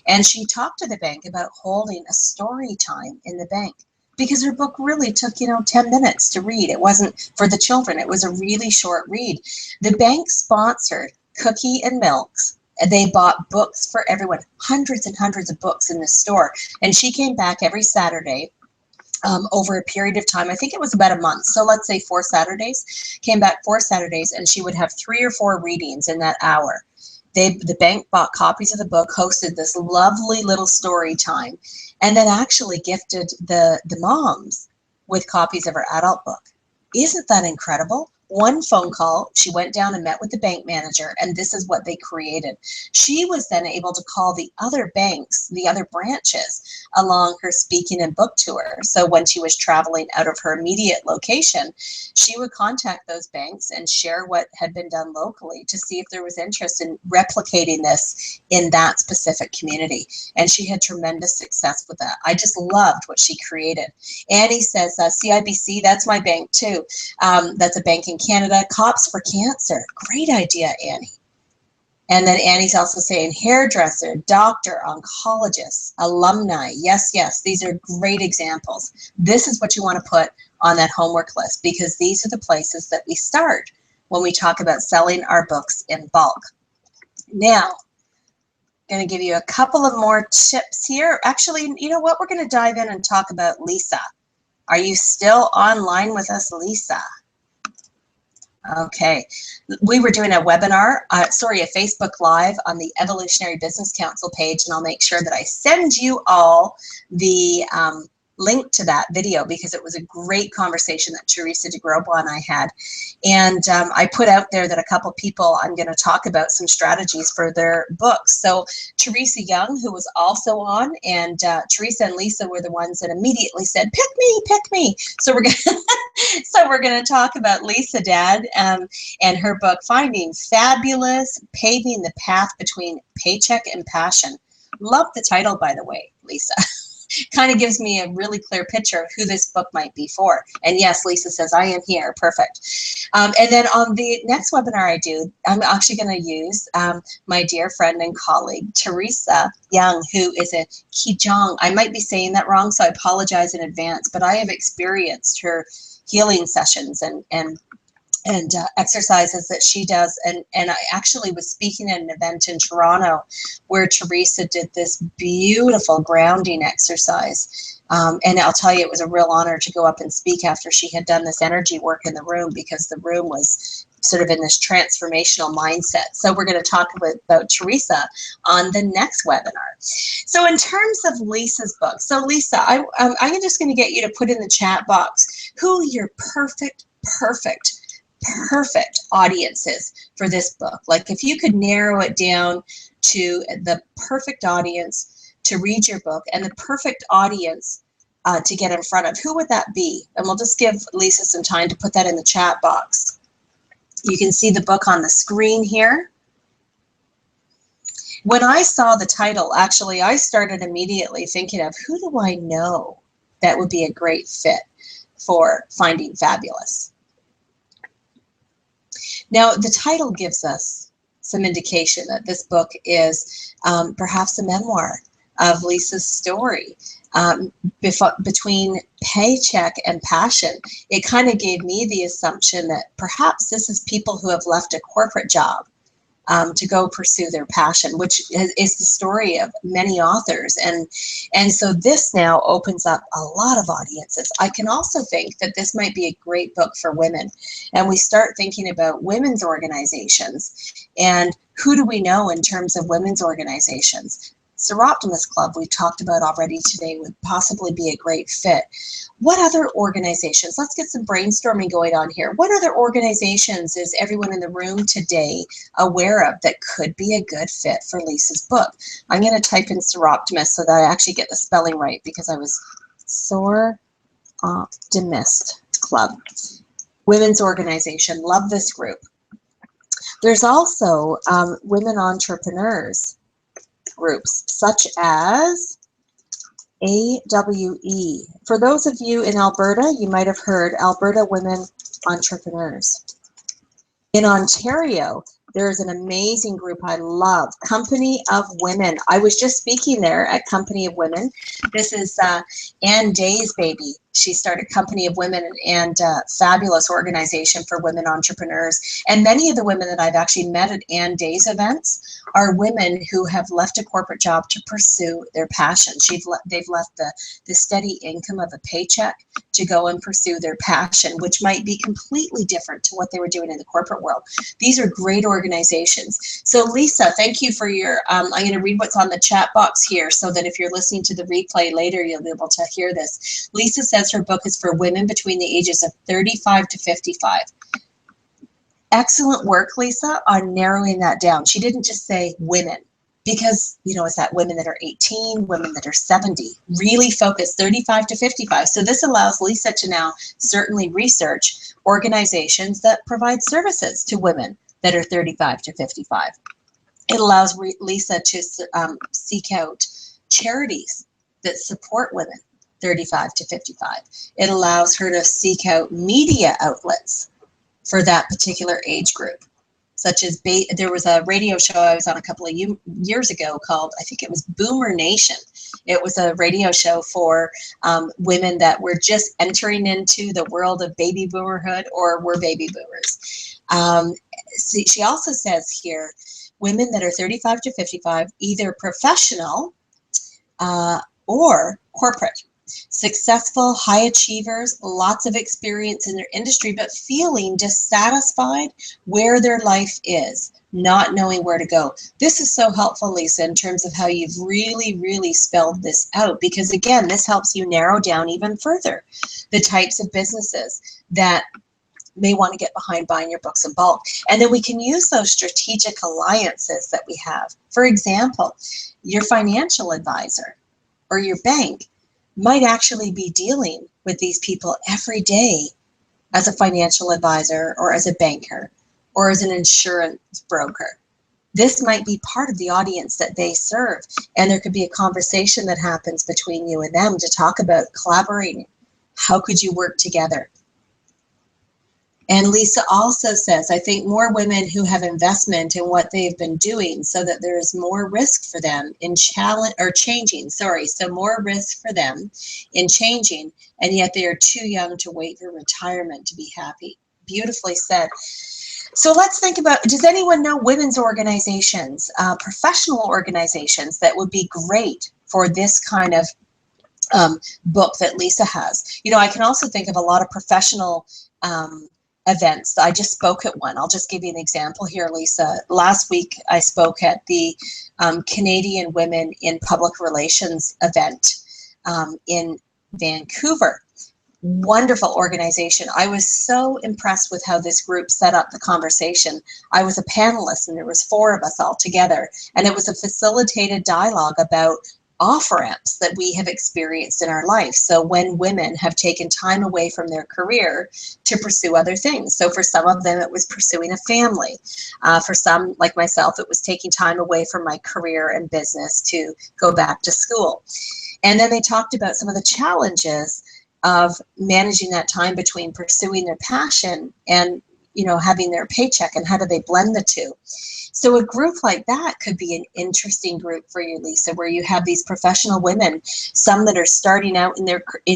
A: And she talked to the bank about holding a story time in the bank, because her book really took, 10 minutes to read. It wasn't for the children. It was a really short read. The bank sponsored Cookie and Milks. And they bought books for everyone, hundreds and hundreds of books in the store. And she came back every Saturday over a period of time. I think it was about a month. So let's say 4 Saturdays, came back 4 Saturdays, and she would have 3 or 4 readings in that hour. The bank bought copies of the book, hosted this lovely little story time, and then actually gifted the moms with copies of her adult book. Isn't that incredible? One phone call, she went down and met with the bank manager, and this is what they created. She was then able to call the other banks, the other branches, along her speaking and book tour. So when she was traveling out of her immediate location, she would contact those banks and share what had been done locally to see if there was interest in replicating this in that specific community. And she had tremendous success with that. I just loved what she created. Annie says, CIBC, that's my bank too. That's a bank in Canada. Cops for Cancer. Great idea, Annie. And then Annie's also saying hairdresser, doctor, oncologist, alumni. Yes, yes, these are great examples. This is what you want to put on that homework list, because these are the places that we start when we talk about selling our books in bulk. Now, I'm going to give you a couple of more tips here. Actually, you know what? We're going to dive in and talk about Lisa. Are you still online with us, Lisa? Okay, we were doing a webinar, a Facebook Live on the Evolutionary Business Council page, and I'll make sure that I send you all the link to that video, because it was a great conversation that Teresa DeGrobo and I had. And I put out there that a couple people, I'm going to talk about some strategies for their books. So Teresa Young, who was also on, and Teresa and Lisa were the ones that immediately said, pick me, pick me. So we're going to talk about Lisa Dad and her book, Finding Fabulous, Paving the Path Between Paycheck and Passion. Love the title, by the way, Lisa. Kind of gives me a really clear picture of who this book might be for. And yes, Lisa says, I am here. Perfect. And then on the next webinar I do, I'm actually going to use my dear friend and colleague, Teresa Young, who is a Kijang. I might be saying that wrong, so I apologize in advance, but I have experienced her healing sessions and and exercises that she does. And I actually was speaking at an event in Toronto where Teresa did this beautiful grounding exercise. And I'll tell you, it was a real honor to go up and speak after she had done this energy work in the room, because the room was sort of in this transformational mindset. So we're going to talk about Teresa on the next webinar. So in terms of Lisa's book, so Lisa, I'm just going to get you to put in the chat box who your perfect audiences for this book. Like if you could narrow it down to the perfect audience to read your book and the perfect audience to get in front of, who would that be? And we'll just give Lisa some time to put that in the chat box. You can see the book on the screen here. When I saw the title, actually, I started immediately thinking of who do I know that would be a great fit for Finding Fabulous. Now, the title gives us some indication that this book is perhaps a memoir of Lisa's story. Between paycheck and passion, it kind of gave me the assumption that perhaps this is people who have left a corporate job to go pursue their passion, which is the story of many authors. And so this now opens up a lot of audiences. I can also think that this might be a great book for women. And we start thinking about women's organizations and who do we know in terms of women's organizations. Seroptimus Club, we talked about already today, would possibly be a great fit. What other organizations? Let's get some brainstorming going on here. What other organizations is everyone in the room today aware of that could be a good fit for Lisa's book? I'm going to type in Seroptimus so that I actually get the spelling right, because I was Seroptimist Club. Women's organization. Love this group. There's also women entrepreneurs groups such as AWE. For those of you in Alberta, you might have heard Alberta Women Entrepreneurs. In Ontario, there's an amazing group I love, Company of Women. I was just speaking there at Company of Women. This is Ann Day's baby. She started Company of Women, and fabulous organization for women entrepreneurs. And many of the women that I've actually met at Ann Day's events are women who have left a corporate job to pursue their passion. They've left the steady income of a paycheck to go and pursue their passion, which might be completely different to what they were doing in the corporate world. These are great organizations. So Lisa, thank you for your, I'm going to read what's on the chat box here so that if you're listening to the replay later, you'll be able to hear this. Lisa says her book is for women between the ages of 35 to 55. Excellent work, Lisa, on narrowing that down. She didn't just say women, because, you know, it's that women that are 18, women that are 70, really focus 35 to 55. So this allows Lisa to now certainly research organizations that provide services to women that are 35 to 55. It allows Lisa to seek out charities that support women 35 to 55. It allows her to seek out media outlets for that particular age group, such as there was a radio show I was on a couple of years ago called, I think it was Boomer Nation. It was a radio show for women that were just entering into the world of baby boomerhood or were baby boomers. She also says here, women that are 35 to 55, either professional or corporate. Successful, high achievers, lots of experience in their industry, but feeling dissatisfied where their life is, not knowing where to go. This is so helpful, Lisa, in terms of how you've really spelled this out, because again, this helps you narrow down even further the types of businesses that may want to get behind buying your books in bulk. And then we can use those strategic alliances that we have. For example, your financial advisor or your bank might actually be dealing with these people every day as a financial advisor or as a banker or as an insurance broker. This might be part of the audience that they serve, and there could be a conversation that happens between you and them to talk about collaborating. How could you work together? And Lisa also says, I think more women who have investment in what they've been doing so that there is more risk for them in changing, so more risk for them in changing, and yet they are too young to wait for retirement to be happy. beautifully said. So let's think about, does anyone know women's organizations, professional organizations that would be great for this kind of book that Lisa has? You know, I can also think of a lot of professional events. I just spoke at one. I'll just give you an example here, Lisa. Last week, I spoke at the Canadian Women in Public Relations event in Vancouver. Wonderful organization. I was so impressed with how this group set up the conversation. I was a panelist and there was 4 of us all together, and it was a facilitated dialogue about off-ramps that we have experienced in our life. So when women have taken time away from their career to pursue other things. So for some of them, it was pursuing a family. For some, like myself, it was taking time away from my career and business to go back to school. And then they talked about some of the challenges of managing that time between pursuing their passion and, you know, having their paycheck, and how do they blend the two. So a group like that could be an interesting group for you, Lisa, where you have these professional women, some that are starting out in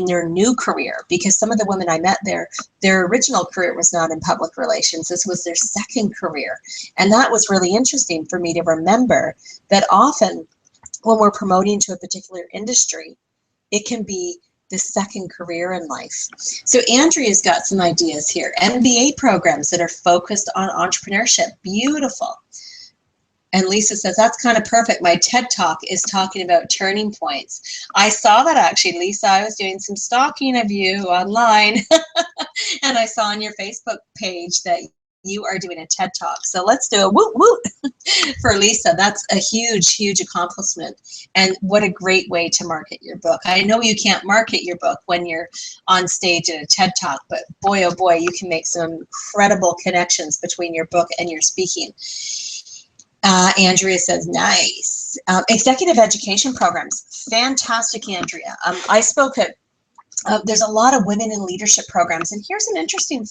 A: their new career, because some of the women I met there, their original career was not in public relations. This was their second career. And that was really interesting for me to remember that often when we're promoting to a particular industry, it can be the second career in life. So Andrea's got some ideas here. MBA programs that are focused on entrepreneurship. Beautiful. And Lisa says, that's kind of perfect. My TED Talk is talking about turning points. I saw that actually, Lisa. I was doing some stalking of you online. And I saw on your Facebook page that you are doing a TED Talk. So let's do a woot woot for Lisa. That's a huge, huge accomplishment. And what a great way to market your book. I know you can't market your book when you're on stage at a TED Talk, but boy, oh boy, you can make some incredible connections between your book and your speaking. Andrea says, nice. Executive education programs. Fantastic, Andrea. I spoke at there's a lot of women in leadership programs. And here's an interesting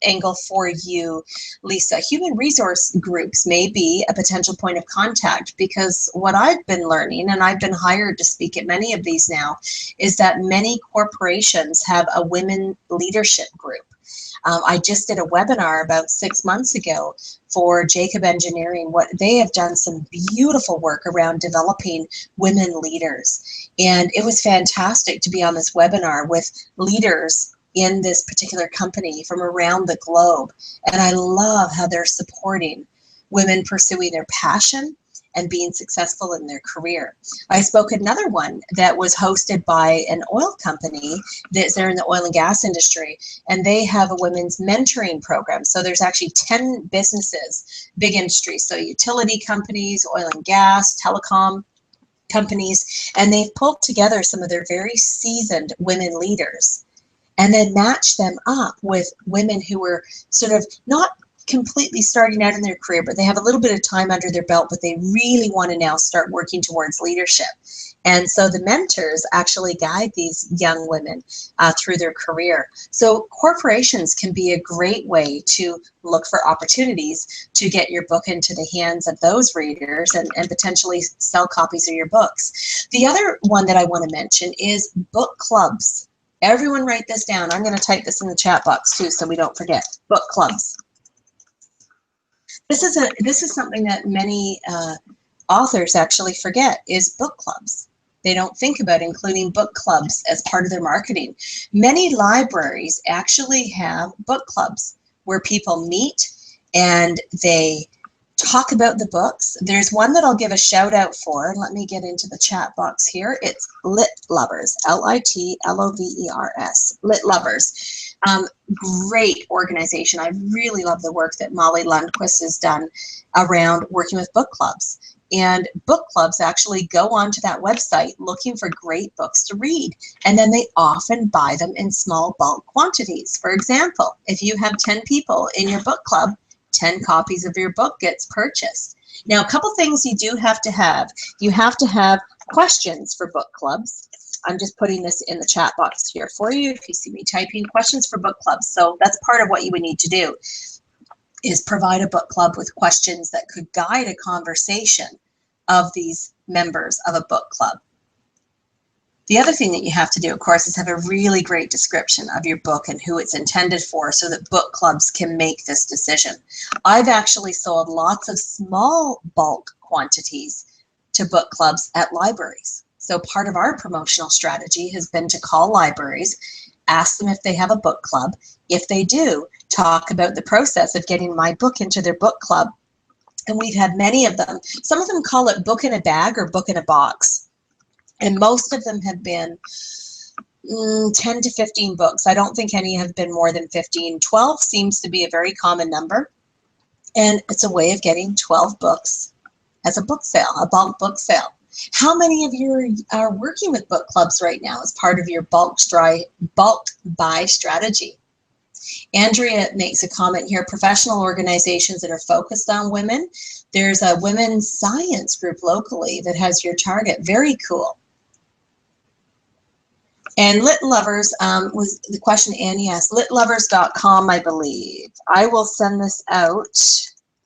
A: angle for you, Lisa. Human resource groups may be a potential point of contact, because what I've been learning, and I've been hired to speak at many of these now, is that many corporations have a women leadership group. I just did a webinar about 6 months ago for Jacob Engineering. What they have done some beautiful work around developing women leaders. And it was fantastic to be on this webinar with leaders in this particular company from around the globe. And I love how they're supporting women pursuing their passion and being successful in their career. I spoke at another one that was hosted by an oil company that's there in the oil and gas industry, and they have a women's mentoring program. So there's actually 10 businesses, big industries, so utility companies, oil and gas, telecom companies, and they've pulled together some of their very seasoned women leaders and then matched them up with women who were sort of not completely starting out in their career, but they have a little bit of time under their belt, but they really want to now start working towards leadership. And so the mentors actually guide these young women through their career. So corporations can be a great way to look for opportunities to get your book into the hands of those readers and potentially sell copies of your books. The other one that I want to mention is book clubs. Everyone write this down. I'm going to type this in the chat box too so we don't forget. Book clubs. This is something that many authors actually forget, is book clubs. They don't think about including book clubs as part of their marketing. Many libraries actually have book clubs where people meet and they talk about the books. There's one that I'll give a shout out for. Let me get into the chat box here. It's Lit Lovers, Litlovers, Lit Lovers. Great organization. I really love the work that Molly Lundquist has done around working with book clubs. And book clubs actually go onto that website looking for great books to read. And then they often buy them in small bulk quantities. For example, if you have 10 people in your book club, 10 copies of your book gets purchased. Now, a couple things you do have to have. You have to have questions for book clubs. I'm just putting this in the chat box here for you if you see me typing questions for book clubs. So that's part of what you would need to do, is provide a book club with questions that could guide a conversation of these members of a book club. The other thing that you have to do, of course, is have a really great description of your book and who it's intended for so that book clubs can make this decision. I've actually sold lots of small bulk quantities to book clubs at libraries. So part of our promotional strategy has been to call libraries, ask them if they have a book club. If they do, talk about the process of getting my book into their book club. And we've had many of them. Some of them call it book in a bag or book in a box. And most of them have been 10 to 15 books. I don't think any have been more than 15. 12 seems to be a very common number. And it's a way of getting 12 books as a book sale, a bulk book sale. How many of you are working with book clubs right now as part of your bulk buy strategy? Andrea makes a comment here, professional organizations that are focused on women. There's a women's science group locally that has your target. Very cool. And Lit Lovers was the question Annie asked, litlovers.com, I believe. I will send this out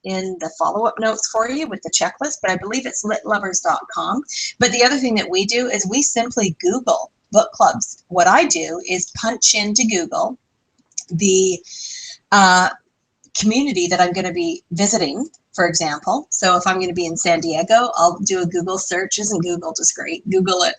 A: in the follow-up notes for you with the checklist, but I believe it's litlovers.com. But the other thing that we do is we simply Google book clubs. What I do is punch into Google the community that I'm going to be visiting, for example. So if I'm going to be in San Diego, I'll do a Google search. Isn't Google just great? Google it.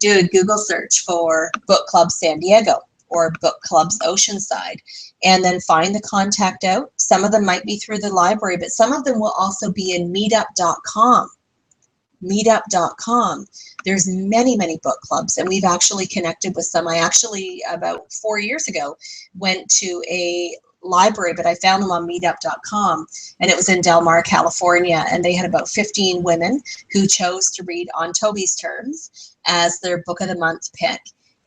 A: Do a Google search for Book Club San Diego or Book Clubs Oceanside, and then find the contact out. Some of them might be through the library, but some of them will also be in meetup.com. Meetup.com. There's many, many book clubs, and we've actually connected with some. I actually, about 4 years ago, went to a library, but I found them on meetup.com, and it was in Del Mar, California, and they had about 15 women who chose to read On Toby's Terms as their book of the month pick.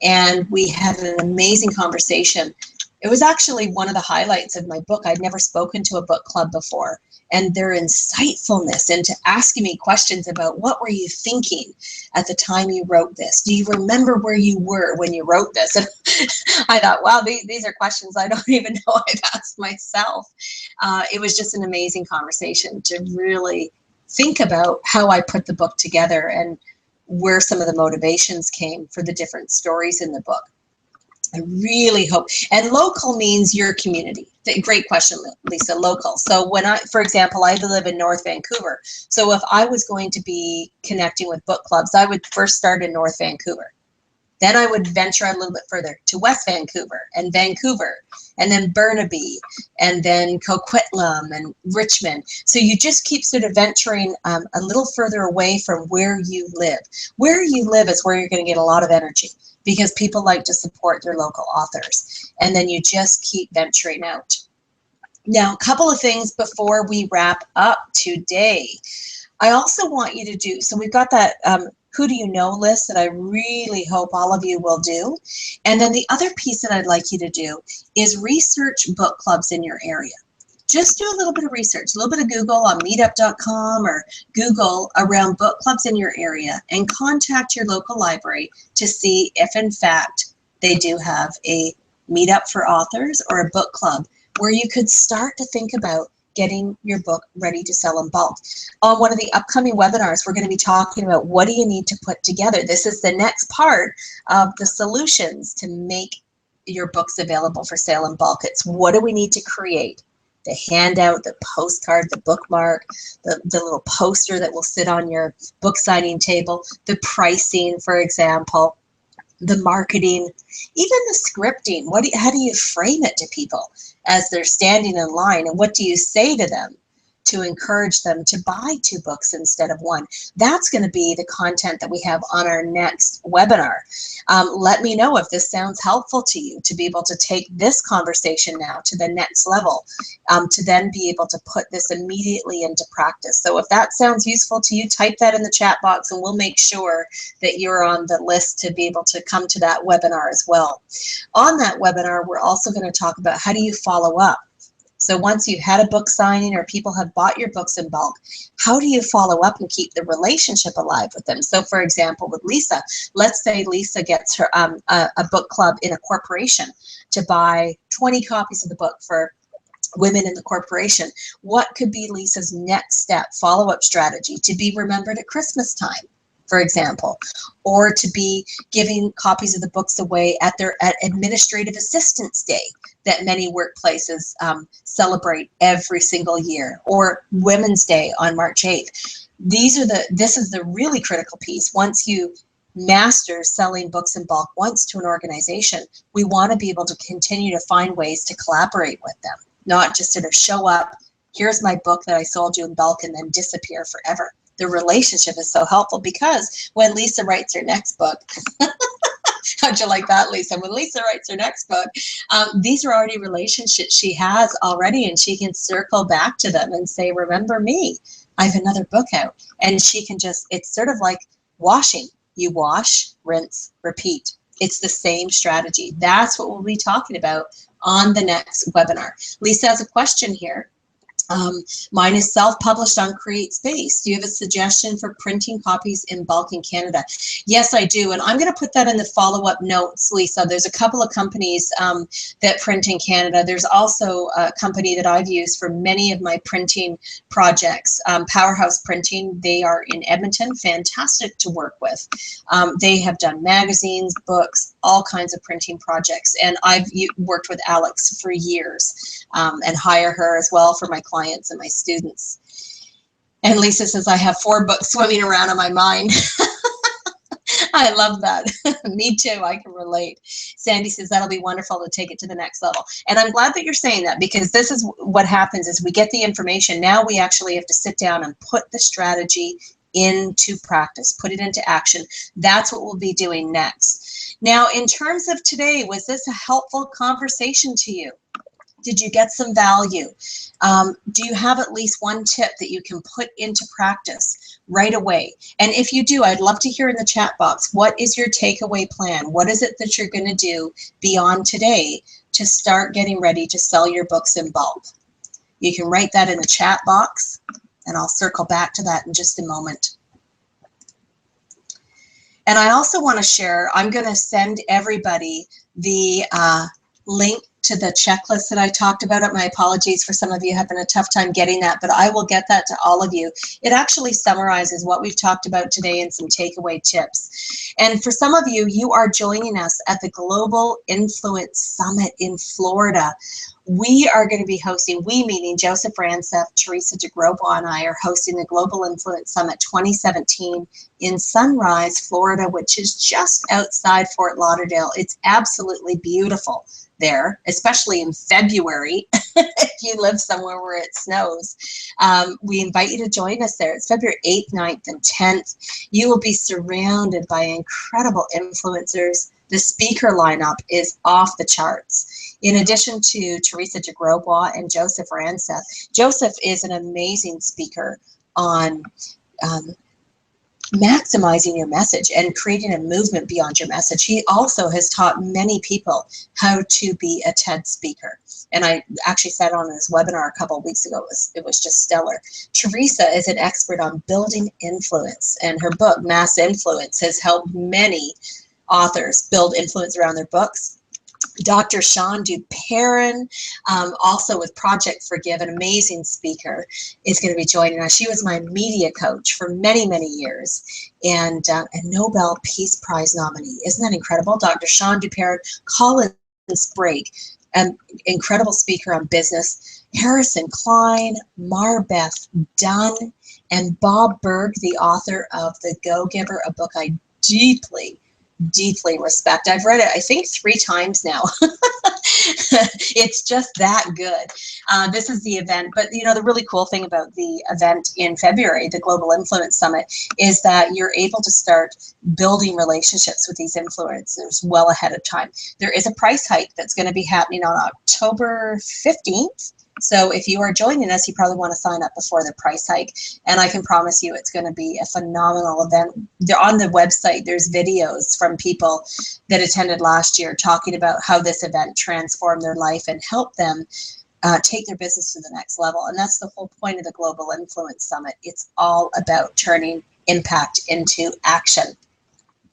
A: And we had an amazing conversation. It was actually one of the highlights of my book. I'd never spoken to a book club before, and their insightfulness into asking me questions about what were you thinking at the time you wrote this? Do you remember where you were when you wrote this? And I thought, wow, these are questions I don't even know I've asked myself. It was just an amazing conversation to really think about how I put the book together and where some of the motivations came for the different stories in the book. I really hope, and local means your community. Great question, Lisa, local. So when for example, I live in North Vancouver. So if I was going to be connecting with book clubs, I would first start in North Vancouver. Then I would venture out a little bit further to West Vancouver, and then Burnaby, and then Coquitlam and Richmond. So you just keep sort of venturing a little further away from where you live. Where you live is where you're going to get a lot of energy, because people like to support their local authors. And then you just keep venturing out. Now, a couple of things before we wrap up today. I also want you to do, so we've got that who do you know list that I really hope all of you will do. And then the other piece that I'd like you to do is research book clubs in your area. Just do a little bit of research, a little bit of Google on meetup.com or Google around book clubs in your area, and contact your local library to see if in fact they do have a meetup for authors or a book club where you could start to think about getting your book ready to sell in bulk. On one of the upcoming webinars, we're going to be talking about what do you need to put together. This is the next part of the solutions to make your books available for sale in bulk. It's what do we need to create? The handout, the postcard, the bookmark, the little poster that will sit on your book signing table, the pricing, for example, the marketing, even the scripting. How do you frame it to people as they're standing in line, and what do you say to them to encourage them to buy 2 books instead of 1? That's going to be the content that we have on our next webinar. Let me know if this sounds helpful to you, to be able to take this conversation now to the next level, to then be able to put this immediately into practice. So if that sounds useful to you, type that in the chat box, and we'll make sure that you're on the list to be able to come to that webinar as well. On that webinar, we're also going to talk about how do you follow up. So once you've had a book signing or people have bought your books in bulk, how do you follow up and keep the relationship alive with them? So for example, with Lisa, let's say Lisa gets her a book club in a corporation to buy 20 copies of the book for women in the corporation. What could be Lisa's next step follow-up strategy to be remembered at Christmas time? for example, or to be giving copies of the books away at Administrative Assistance Day that many workplaces celebrate every single year, or Women's Day on March 8th. This is the really critical piece. Once you master selling books in bulk once to an organization, we want to be able to continue to find ways to collaborate with them, not just sort of show up, here's my book that I sold you in bulk, and then disappear forever. The relationship is so helpful, because when Lisa writes her next book, how'd you like that, Lisa? When Lisa writes her next book, these are already relationships she has already, and she can circle back to them and say, remember me, I have another book out. And she can just, it's sort of like washing. You wash, rinse, repeat. It's the same strategy. That's what we'll be talking about on the next webinar. Lisa has a question here. Mine is self-published on CreateSpace. Do you have a suggestion for printing copies in bulk in Canada? Yes, I do. And I'm going to put that in the follow-up notes, Lisa. There's a couple of companies that print in Canada. There's also a company that I've used for many of my printing projects, Powerhouse Printing. They are in Edmonton, fantastic to work with. They have done magazines, books, all kinds of printing projects. And I've worked with Alex for years and hire her as well for my clients and my students. And Lisa says, I have 4 books swimming around in my mind. I love that. Me too. I can relate. Sandy says, that'll be wonderful to take it to the next level. And I'm glad that you're saying that, because this is what happens is we get the information. Now we actually have to sit down and put the strategy into practice, put it into action. That's what we'll be doing next. Now, in terms of today, was this a helpful conversation to you? Did you get some value? Do you have at least one tip that you can put into practice right away? And if you do, I'd love to hear in the chat box, what is your takeaway plan? What is it that you're going to do beyond today to start getting ready to sell your books in bulk? You can write that in the chat box, and I'll circle back to that in just a moment. And I also want to share, I'm going to send everybody the link to the checklist that I talked about. My apologies for some of you having a tough time getting that, but I will get that to all of you. It actually summarizes what we've talked about today and some takeaway tips. And for some of you, you are joining us at the Global Influence Summit in Florida. We are going to be hosting, we meaning Joseph Ranseth, Teresa DeGrobo, and I are hosting the Global Influence Summit 2017 in Sunrise, Florida, which is just outside Fort Lauderdale. It's absolutely beautiful there, especially in February, if you live somewhere where it snows. We invite you to join us there. It's February 8th, 9th, and 10th. You will be surrounded by incredible influencers. The speaker lineup is off the charts. In addition to Teresa DeGrobo and Joseph Ranseth, Joseph is an amazing speaker on maximizing your message and creating a movement beyond your message. He also has taught many people how to be a TED speaker. And I actually sat on his webinar a couple of weeks ago. It was just stellar. Teresa is an expert on building influence, and her book, Mass Influence, has helped many authors build influence around their books. Dr. Sean Duperrin, also with Project Forgive, an amazing speaker, is going to be joining us. She was my media coach for many, many years, and a Nobel Peace Prize nominee. Isn't that incredible? Dr. Sean Duperrin, Colin Sprague, an incredible speaker on business, Harrison Klein, Marbeth Dunn, and Bob Berg, the author of The Go-Giver, a book I deeply respect. I've read it, I think, 3 times now. It's just that good. This is the event, but you know, the really cool thing about the event in February, the Global Influence Summit, is that you're able to start building relationships with these influencers well ahead of time. There is a price hike that's going to be happening on October 15th. So if you are joining us, you probably want to sign up before the price hike. And I can promise you it's going to be a phenomenal event. On the website, there's videos from people that attended last year talking about how this event transformed their life and helped them take their business to the next level. And that's the whole point of the Global Influence Summit. It's all about turning impact into action.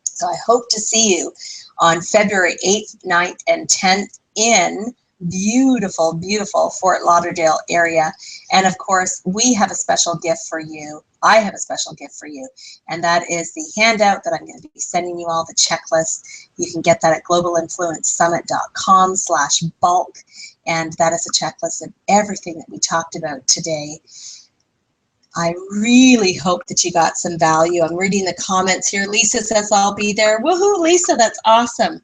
A: So I hope to see you on February 8th, 9th, and 10th in beautiful, beautiful Fort Lauderdale area. And of course, we have a special gift for you. I have a special gift for you, and that is the handout that I'm going to be sending you all, the checklist. You can get that at globalinfluencesummit.com/bulk, and that is a checklist of everything that we talked about today. I really hope that you got some value. I'm reading the comments here. Lisa says, I'll be there. Woohoo, Lisa, that's awesome.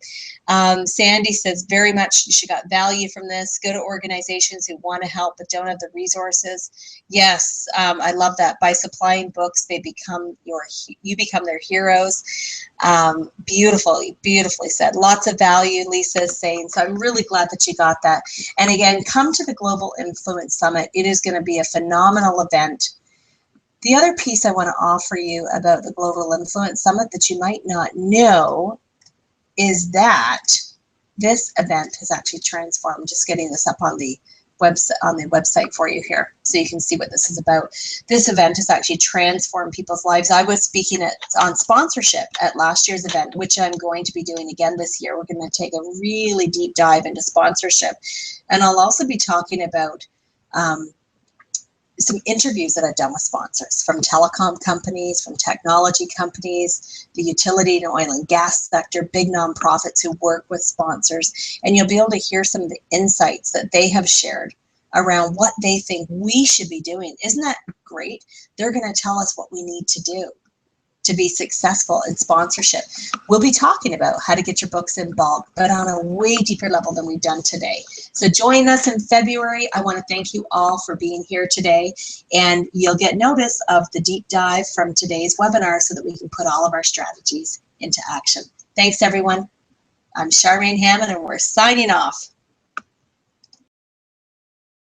A: Sandy says, very much she got value from this. Go to organizations who want to help but don't have the resources. Yes, I love that. By supplying books, you become their heroes. Beautifully, beautifully said. Lots of value, Lisa is saying. So I'm really glad that you got that. And again, come to the Global Influence Summit. It is going to be a phenomenal event. The other piece I want to offer you about the Global Influence Summit that you might not know is that this event has actually transformed. I'm just getting this up on the website for you here so you can see what this is about. This event has actually transformed people's lives. I was speaking on sponsorship at last year's event, which I'm going to be doing again this year. We're going to take a really deep dive into sponsorship. And I'll also be talking about some interviews that I've done with sponsors from telecom companies, from technology companies, the utility and oil and gas sector, big nonprofits who work with sponsors. And you'll be able to hear some of the insights that they have shared around what they think we should be doing. Isn't that great? They're going to tell us what we need to do to be successful in sponsorship. We'll be talking about how to get your books in bulk, but on a way deeper level than we've done today. So join us in February. I want to thank you all for being here today, and you'll get notice of the deep dive from today's webinar so that we can put all of our strategies into action. Thanks, everyone. I'm Charmaine Hammond, and we're signing off.